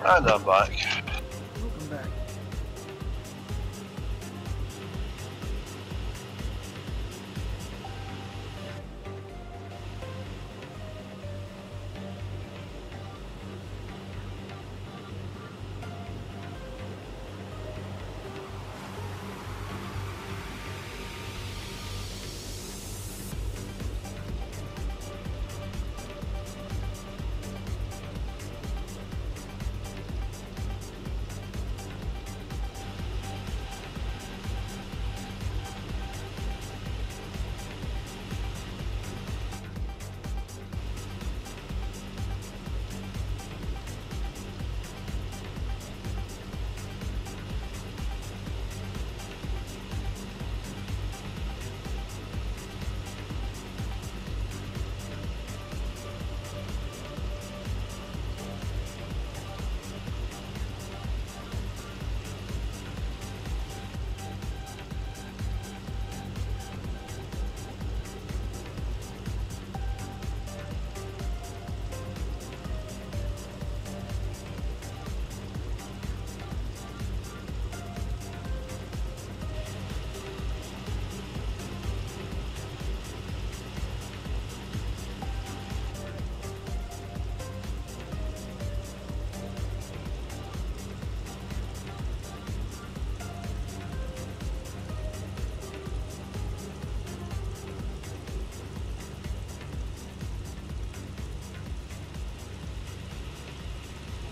S1: And I'm back.
S2: Welcome back.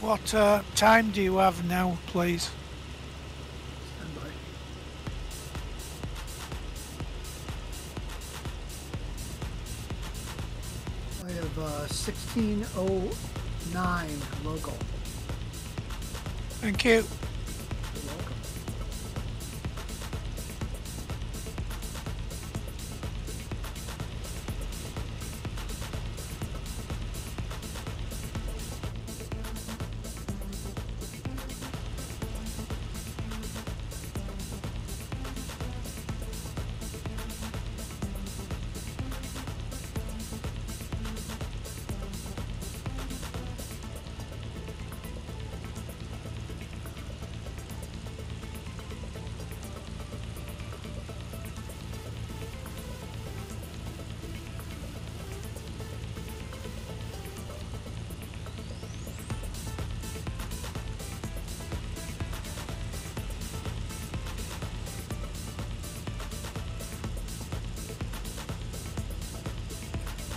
S3: What time do you have now, please?
S2: Stand by. I have 16:09 local.
S3: Thank you.
S2: You're welcome.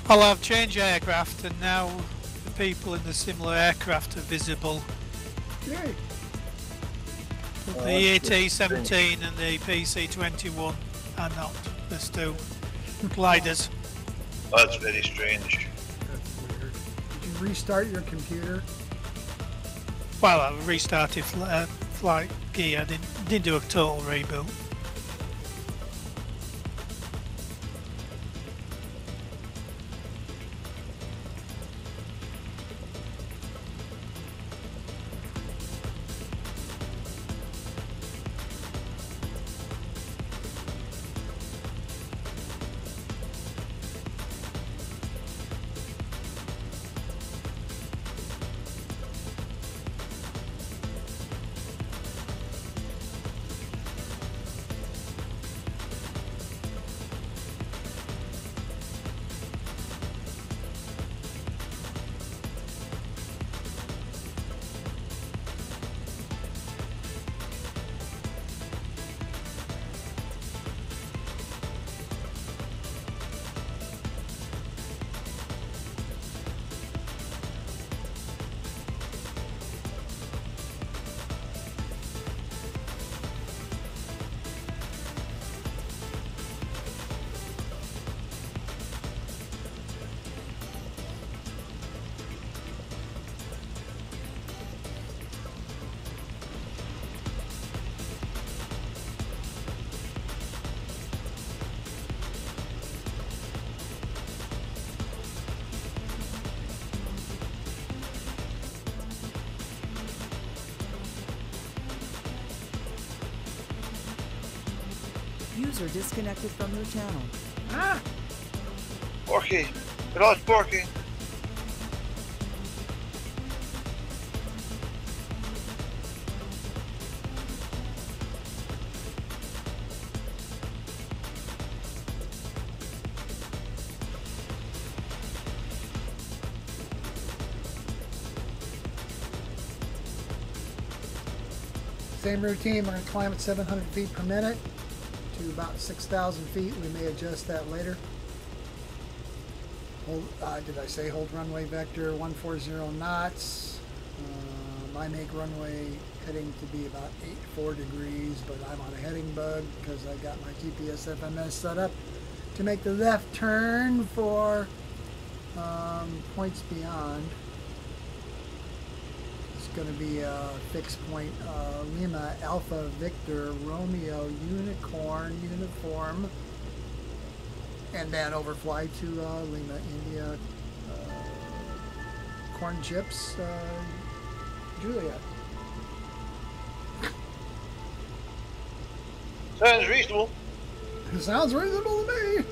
S3: Well, I've changed aircraft and now the people in the similar aircraft are visible.
S2: Yay!
S3: The AT-17 and the PC-21 are not. They're still gliders.
S1: That's very strange.
S2: That's weird. Did you restart your computer?
S3: Well, I restarted flight gear. I didn't do a total reboot.
S6: User disconnected from your channel.
S2: Ah!
S1: Porky! Get out, Porky!
S2: Same routine, we're going to climb at 700 feet per minute to about 6,000 feet. We may adjust that later. Hold, did I say hold runway vector 140 knots? I make runway heading to be about 84 degrees, but I'm on a heading bug because I got my GPS FMS set up to make the left turn for points beyond. It's going to be a fixed point, Lima Alpha Victor Romeo Unicorn Uniform, and then overfly to Lima India Corn Chips Juliet.
S1: Sounds reasonable.
S2: It sounds reasonable to me.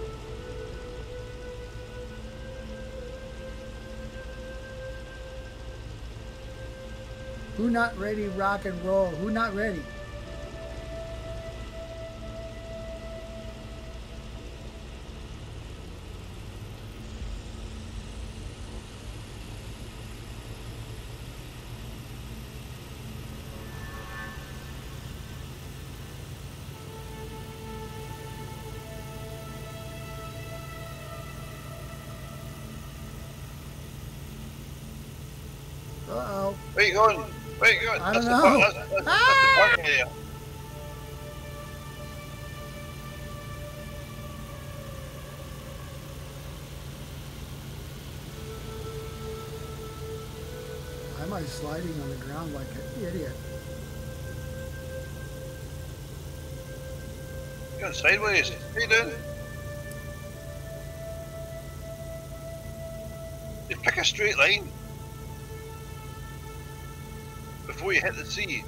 S2: Who not ready, rock and roll? Who not ready? Uh-oh.
S1: Where you going? Where you going?
S2: I don't
S1: That's
S2: know.
S1: That's the parking area.
S2: Why am I sliding on the ground like an idiot?
S1: You're going sideways. What are you doing? Just pick a straight line before you hit the sea.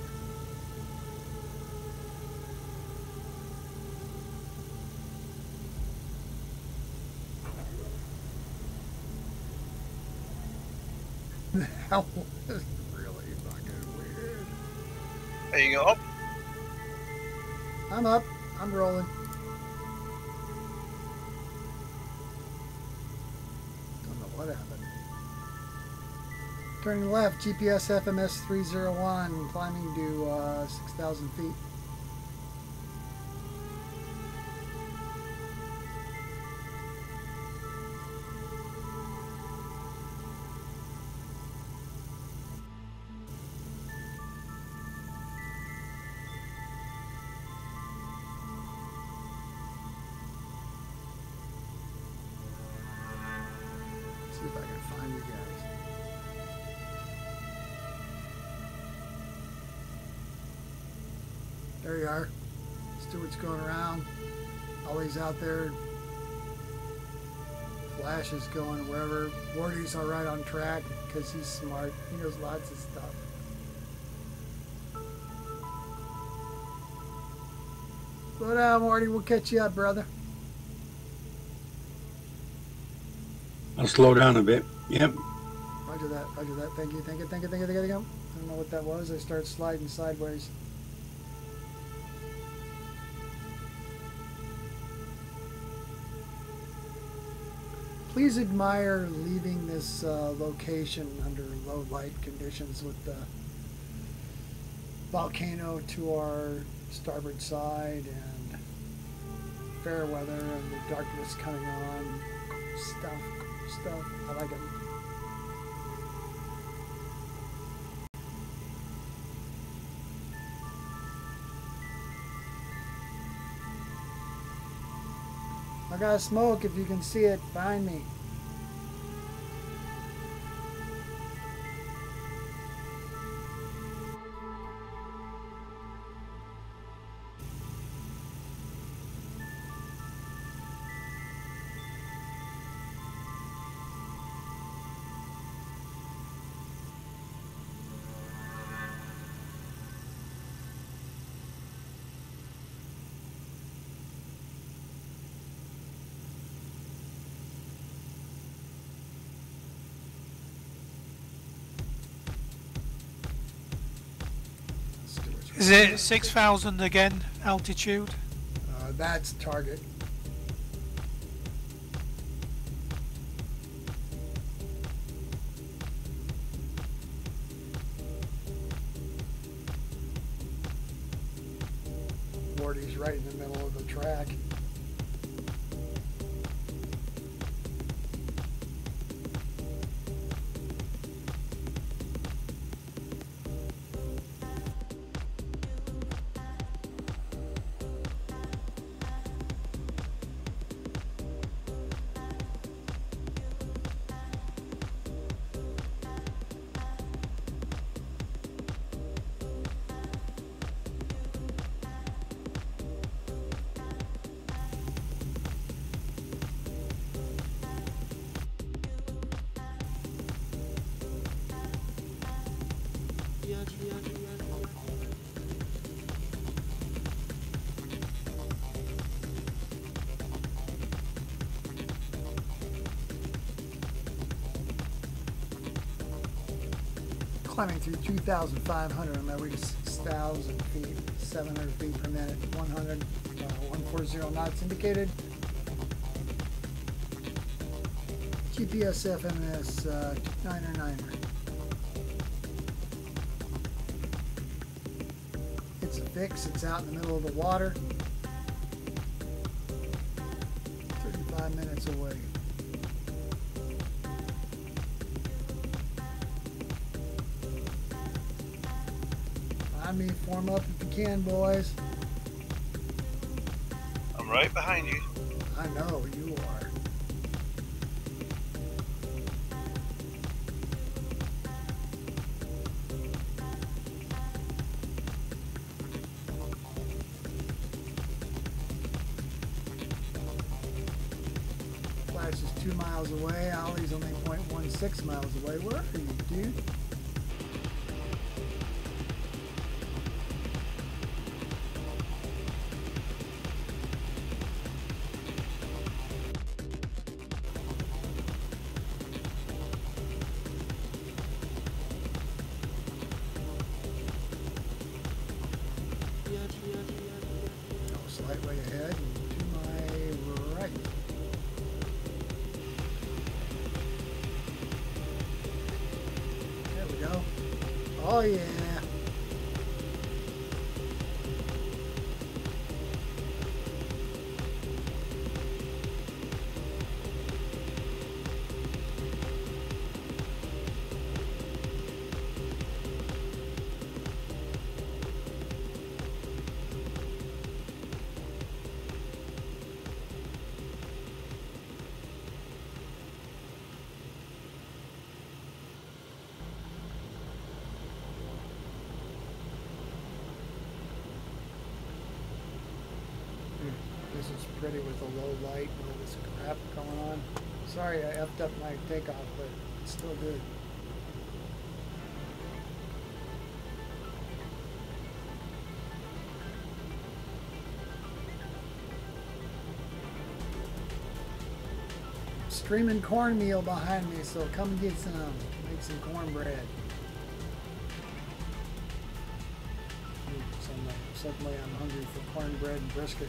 S2: That was really fucking weird.
S1: There you go, up.
S2: I'm up. I'm rolling. Don't know what happened. Turning left, GPS FMS 301, climbing to 6,000 feet. See if I can find you guys. There you are. Stewart's going around. Ollie's out there. Flash is going wherever. Wardy's all right on track because he's smart. He knows lots of stuff. Slow down, Wardy. We'll catch you up, brother.
S4: I'll slow down a bit. Yep.
S2: Roger that. Roger that. Thank you. Thank you. Thank you. Thank you. Thank you. I don't know what that was. I started sliding sideways. Please admire leaving this location under low light conditions with the volcano to our starboard side and fair weather and the darkness coming on. Stuff. I like it. I got smoke. If you can see it, find me.
S3: Is it 6,000 again, altitude?
S2: That's target. authorities right in the middle of the track. Climbing through 2,500 on my way to 6,000 feet, 700 feet per minute, 140 knots indicated. GPS FMS 9er. It's a fix, it's out in the middle of the water. 35 minutes away. Find me, form up if you can, boys.
S1: I'm right behind you.
S2: I know you are. Flash is 2 miles away. Ollie's only 0.16 miles away. Where are you, dude? Slightly ahead and to my right. There we go. Oh yeah. This is pretty with a low light and all this crap going on. Sorry I effed up my takeoff, but it's still good. Streaming cornmeal behind me, so come get some. Make some cornbread. Suddenly I'm hungry for cornbread and brisket.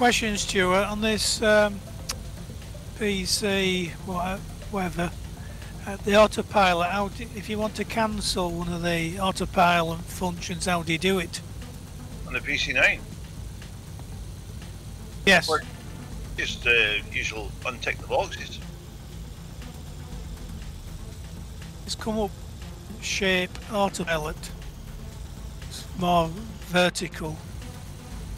S3: Question, Stuart, on this PC, whatever, the autopilot, if you want to cancel one of the autopilot functions, how do you do it?
S1: On the PC9?
S3: Yes.
S1: Or just usual untick the boxes.
S3: It's come up shape autopilot. It's more vertical.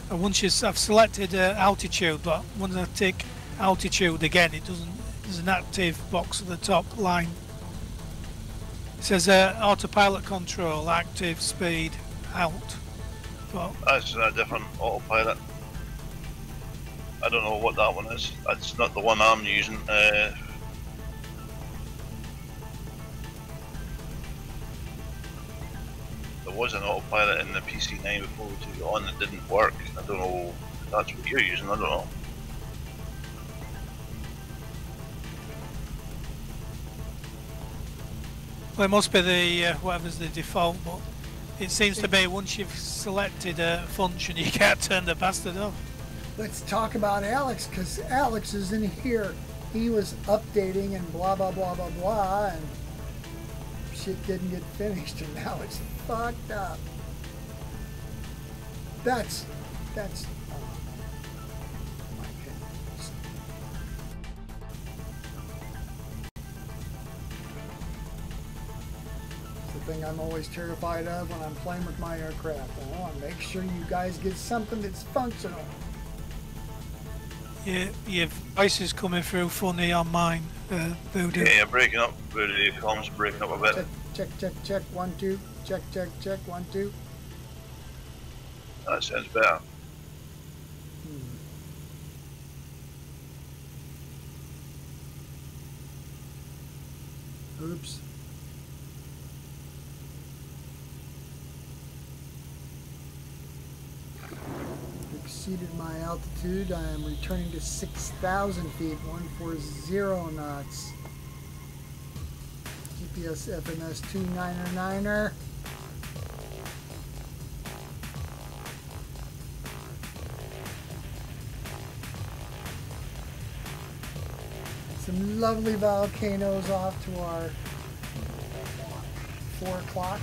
S3: And once I've selected altitude, but once I tick altitude again, it doesn't. There's an active box at the top line. It says autopilot control, active, speed, out. But
S1: That's a different autopilot. I don't know what that one is. That's not the one I'm using. There was an autopilot in the PC9 before we took it on that didn't work. I don't know if that's what you're using, I don't know.
S3: well, it must be the whatever's the default, but it seems to be once you've selected a function, you can't turn the bastard off.
S2: Let's talk about Alex, because Alex is in here. He was updating and blah, blah, blah, blah, blah, and shit didn't get finished, and now it's fucked up. That's, oh my goodness. It's the thing I'm always terrified of when I'm playing with my aircraft. I want to make sure you guys get something that's functional.
S3: Yeah, your voice is coming through funny on mine, Voodoo.
S1: Yeah, you're breaking up. Your comms are breaking up a bit.
S2: Check, 1, 2. Check, 1, 2.
S1: That sounds better.
S2: Oops. Exceeded my altitude. I am returning to 6,000 feet, 140 knots. GPS FMS 299er. Some lovely volcanoes off to our 4 o'clock.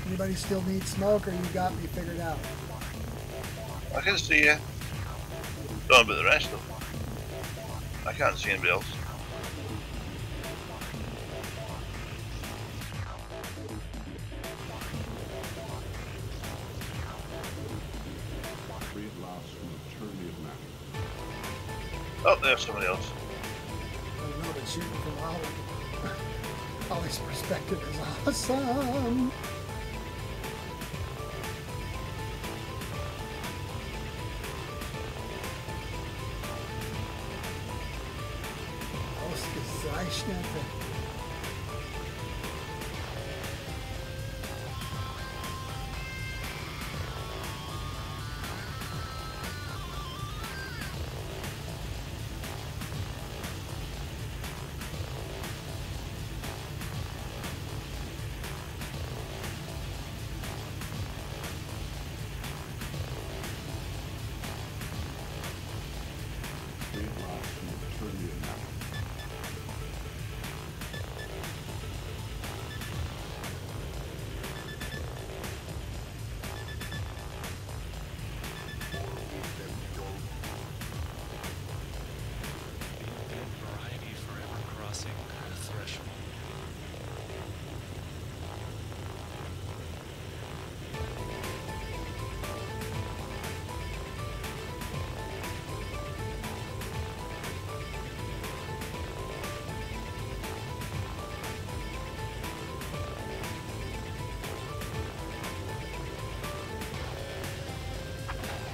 S2: Anybody still need smoke, or you got me figured out?
S1: I can see you. Don't know about the rest of them. I can't see anybody else. Oh, there's somebody else.
S2: I don't know, but shooting from Ollie's perspective is awesome. Ausgezeichnet.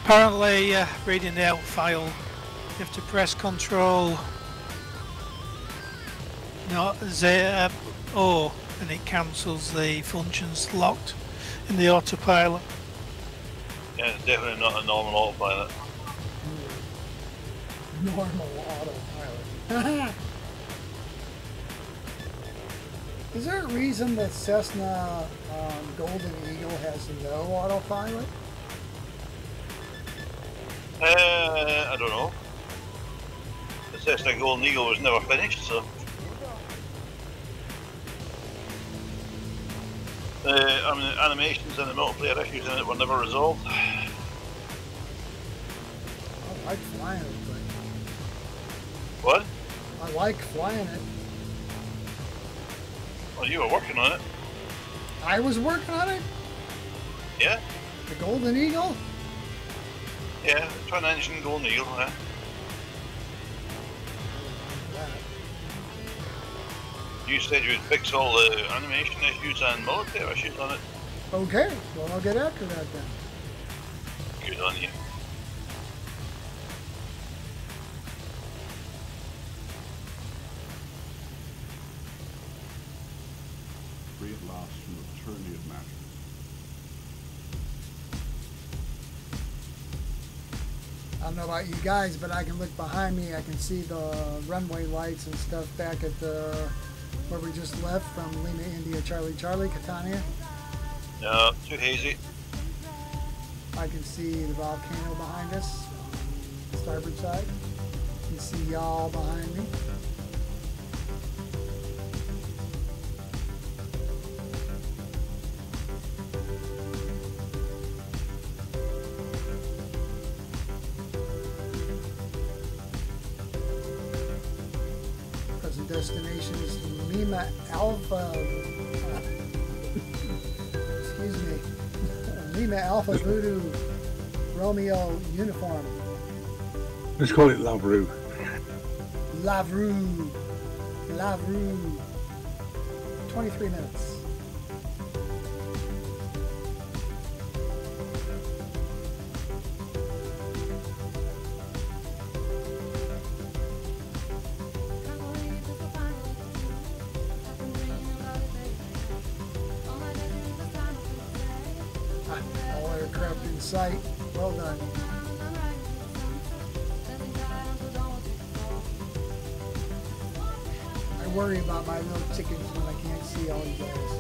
S3: Apparently, reading the out file, you have to press Control O, and it cancels the functions locked in the autopilot.
S1: Yeah, it's definitely not a normal autopilot.
S2: Normal autopilot. Is there a reason that Cessna Golden Eagle has no autopilot?
S1: I don't know. The Cessna Golden Eagle was never finished, so. Animations and the multiplayer issues in it were never resolved.
S2: I like flying it,
S1: What?
S2: but I like flying it.
S1: Well, you were working on it.
S2: I was working on it.
S1: Yeah?
S2: The Golden Eagle.
S1: Yeah, Twin Engine Golden Eagle, yeah. You said you would fix all the animation issues and military issues on it.
S2: Okay, well I'll get after that then.
S1: Good on you.
S7: Free at last from the tyranny of matter.
S2: I don't know about you guys, but I can look behind me. I can see the runway lights and stuff back at the where we just left from Lima, India, Charlie, Charlie, Catania.
S1: No, too hazy.
S2: I can see the volcano behind us, starboard side. You can see y'all behind me. Present destination is Lima Alpha. Excuse me. Lima Alpha Voodoo Romeo uniform.
S4: Let's call it Lavru.
S2: Lavru. Lavru. 23 minutes. All aircraft in sight. Well done. I worry about my little chickens when I can't see all you guys.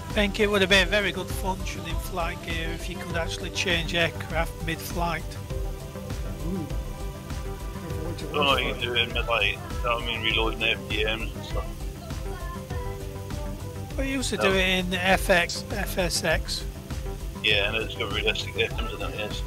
S3: I think it would have been a very good function in flight gear if you could actually change aircraft mid-flight.
S2: Ooh. Careful what you
S1: I don't know
S2: wish
S1: what you
S2: for.
S1: can do in mid-light. I mean, reloading FDMs and stuff.
S3: We used to do it in FSX.
S1: Yeah, and it's got realistic items in it, yes.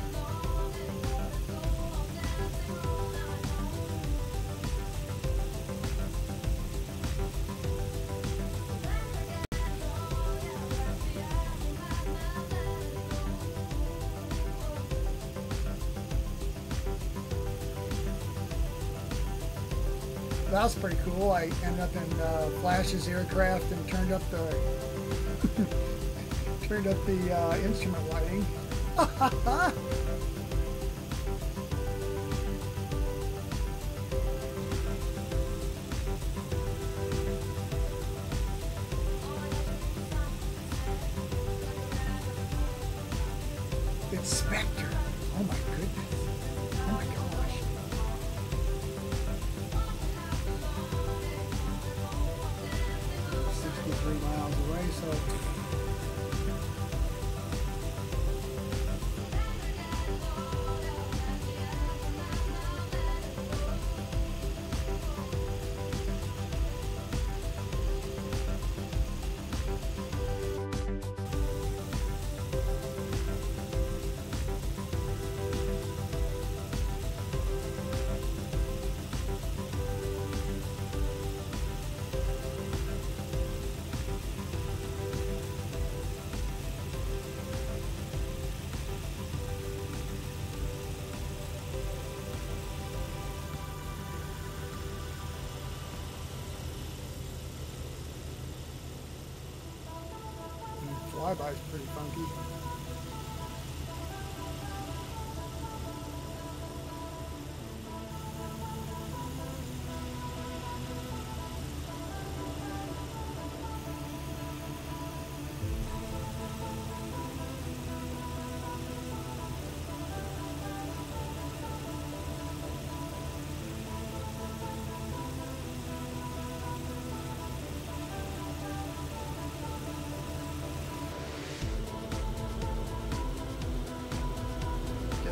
S2: That was pretty cool. I ended up in Flash's aircraft and turned up the instrument lighting. It's Spectre. Oh my goodness. Oh my gosh. Miles away, so Flyby is pretty funky.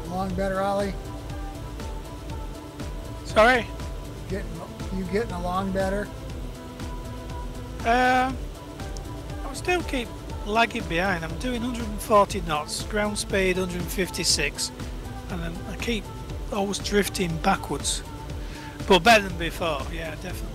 S2: Along better, Ollie?
S3: Sorry?
S2: You getting along better?
S3: I still keep lagging behind. I'm doing 140 knots, ground speed 156, and then I keep always drifting backwards. But better than before, yeah, definitely.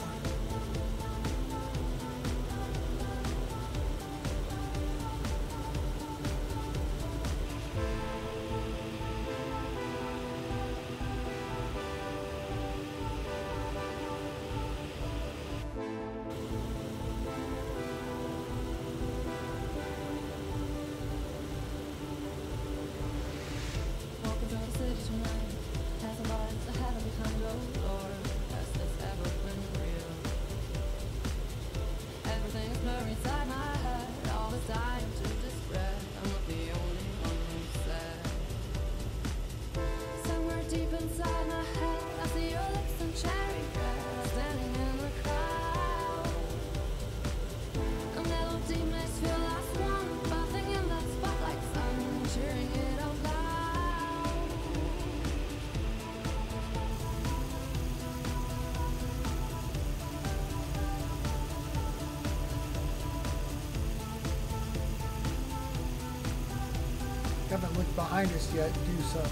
S2: Haven't looked behind us yet. Do so.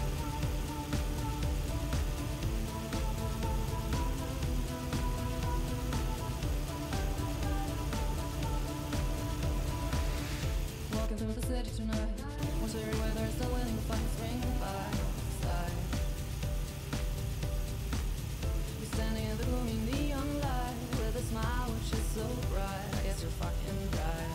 S8: Walking through the city tonight, what's every weather is still waiting to find spring by side. You're standing in the gloomy neon light with a smile which is so bright. I guess you're fucking right.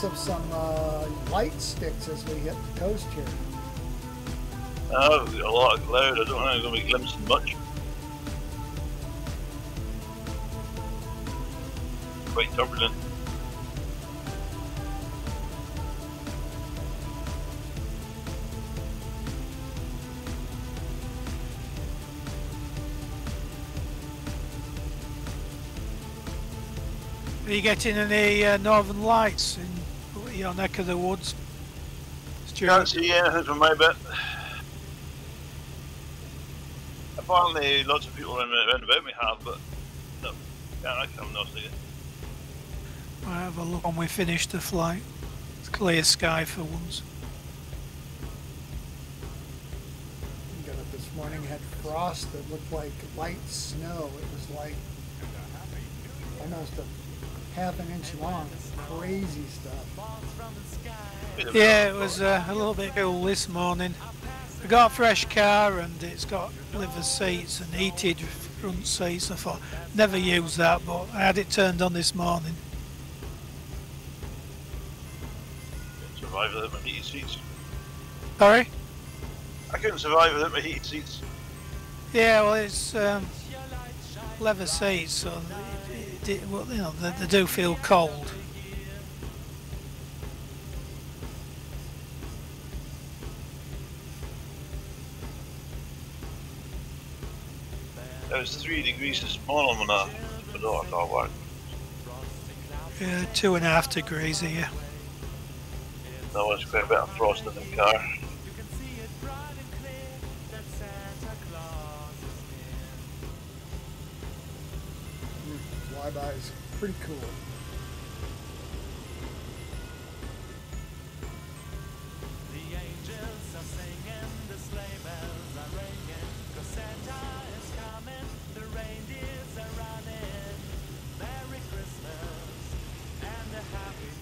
S2: Of some light sticks as we hit the coast here.
S1: Oh, we've got a lot of cloud. I don't think I'm going to be glimpsing much. Quite turbulent.
S3: Are you getting any northern lights in your neck of the woods, Stuart?
S1: Can't see anything from my bit. Apparently lots of people around about me have, but no, I can't see it.
S3: I'll have a look when we finish the flight. It's clear sky for once.
S2: We got up this morning, had frost that looked like light snow. It was like almost a half an inch long. Crazy stuff.
S3: Yeah, it was a little bit cool this morning. I got a fresh car and it's got leather seats and heated front seats. I thought, never use that, but I had it turned on this morning.
S1: Survive without my heated seats.
S3: Sorry?
S1: I couldn't survive without my heated seats.
S3: Yeah, well, it's leather seats, so well, you know, they do feel cold.
S1: It was 3 degrees this morning when I put out a car work.
S3: 2.5 degrees here.
S1: That was quite a bit of frost in the car.
S2: Flyby is pretty cool.
S9: The angels are singing, the sleigh bells are ringing, 'cause Santa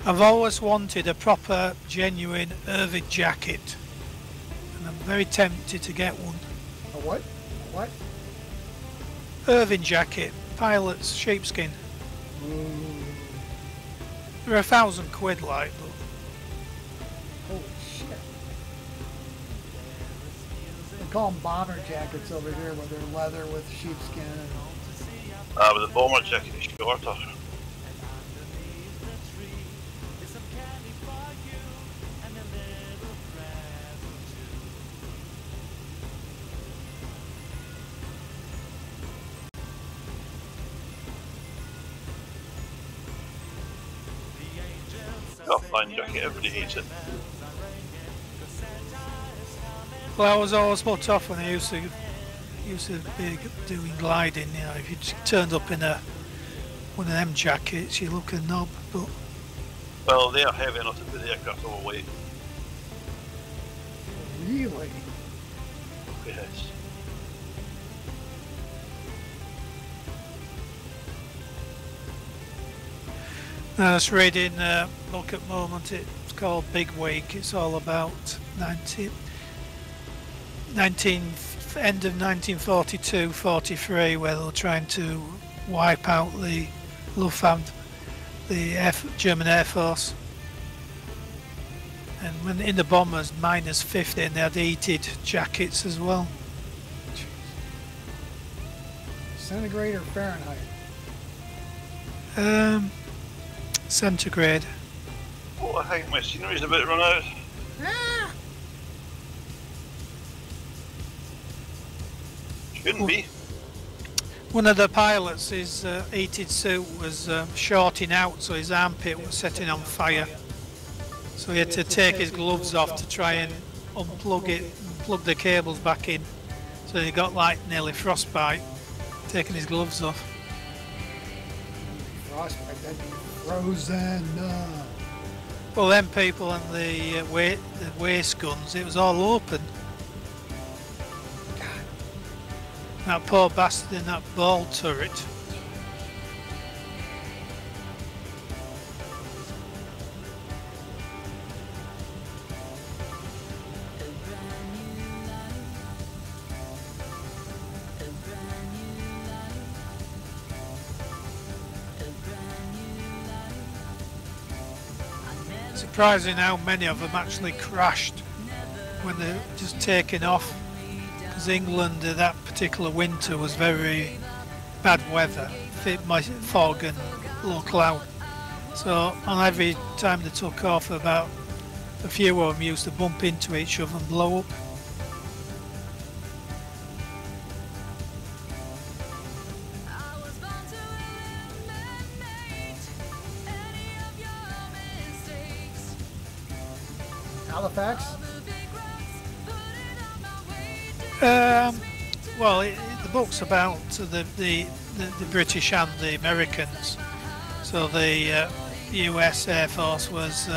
S3: I've always wanted a proper, genuine Irving jacket, and I'm very tempted to get one.
S2: A what? A what?
S3: Irving jacket, pilot's sheepskin.
S2: Ooh.
S3: They're £1,000 like, but
S2: Holy shit. They call them bomber jackets over here, where they're leather with sheepskin.
S1: But the bomber jacket is shorter. Got a fine jacket, everybody hates it.
S3: well, I was always put off when I used to be doing gliding. You know, if you just turned up in one of them jackets, you look a knob. But
S1: Well, they are heavy enough to put the aircraft overweight.
S2: Really?
S1: Yes.
S3: I was reading a book at the moment. It's called Big Week. It's all about end of 1942-43, where they were trying to wipe out the Luftwaffe, the German Air Force. And when in the bombers, -50, and they had heated jackets as well.
S2: Centigrade or Fahrenheit?
S3: Centigrade.
S1: Oh, I think my scenery's about to run out.
S2: Ah!
S1: Shouldn't be.
S3: One of the pilots, his heated suit was shorting out, so his armpit was setting on fire. So he had to take his gloves off to try and unplug it, and plug the cables back in. So he got like nearly frostbite, taking his gloves off.
S2: Frostbite, that'd be frozen.
S3: Well, them people and the waste guns, it was all open. That poor bastard in that ball turret. Surprising how many of them actually crashed when they're just taking off, because England that particular winter was very bad weather, fog and low cloud. So on every time they took off, about a few of them used to bump into each other and blow up.
S2: Halifax?
S3: Well, the book's about the British and the Americans. So the US Air Force was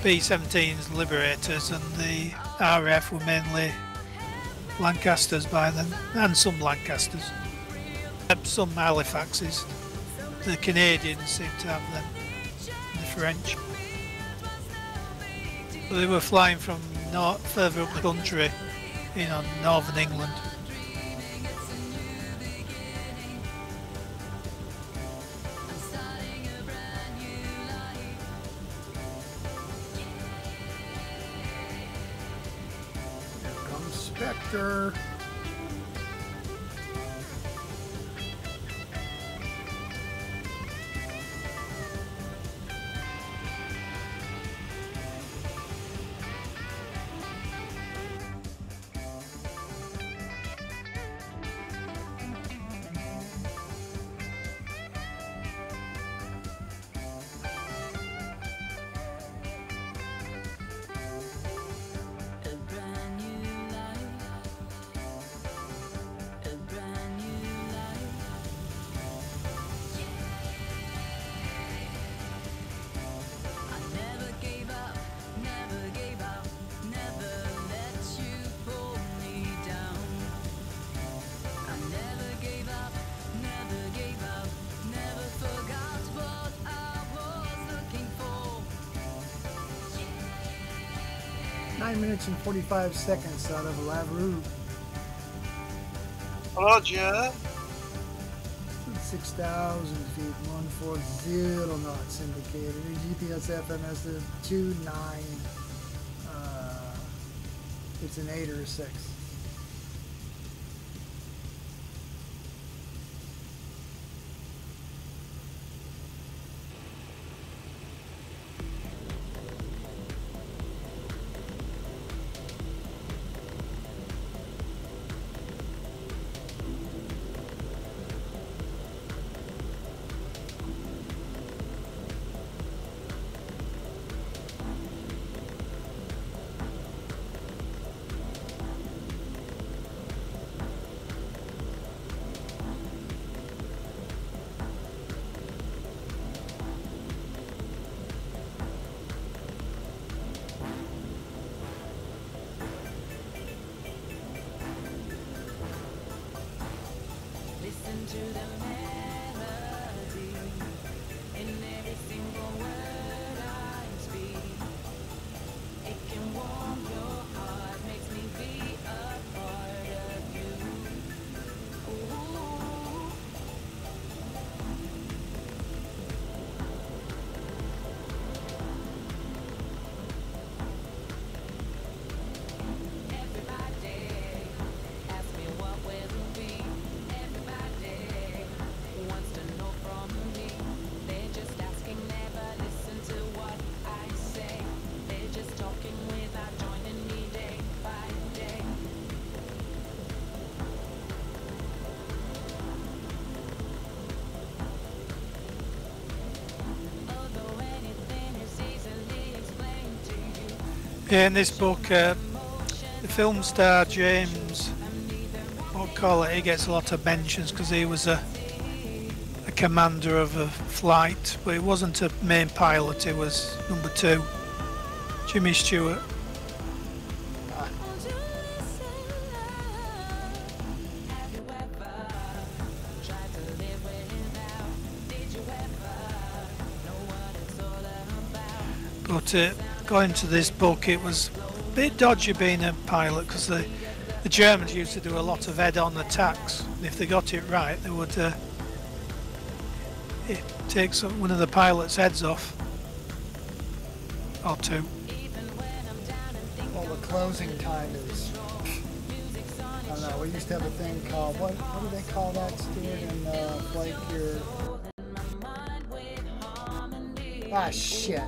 S3: B-17's Liberators, and the RF were mainly Lancasters by then, and some Lancasters. Some Halifaxes. The Canadians seem to have them, and the French. But they were flying from further up the country, you know, northern England.
S2: Here comes Spectre. 9 minutes and 45 seconds out of Lavru.
S1: Roger.
S2: 6,000 feet, 140 knots indicated. GPS FMS is 29. It's an 8 or a 6.
S8: Listen to the melody in every single word I speak. It can warm your heart, makes me be a part of you. Ooh. Everybody ask me what will be. Everybody wants to know from me. They're just asking, never listen to what I say. They're just talking without joining me day by day. Although anything is easily explained to you.
S3: Yeah, in this book, the film star James, what call it, he gets a lot of mentions because he was a commander of a flight, but he wasn't a main pilot, he was number 2, Jimmy Stewart.
S8: Won't you listen, love? Have you ever tried to live without? Did you ever know what it's all about?
S3: But going to this book, it was a bit dodgy being a pilot because the Germans used to do a lot of head-on attacks. And if they got it right, they would take one of the pilots' heads off, or 2.
S2: Well, the closing time is, I don't know, we used to have a thing called, what do they call that, Stuart, in flight gear? Ah, shit.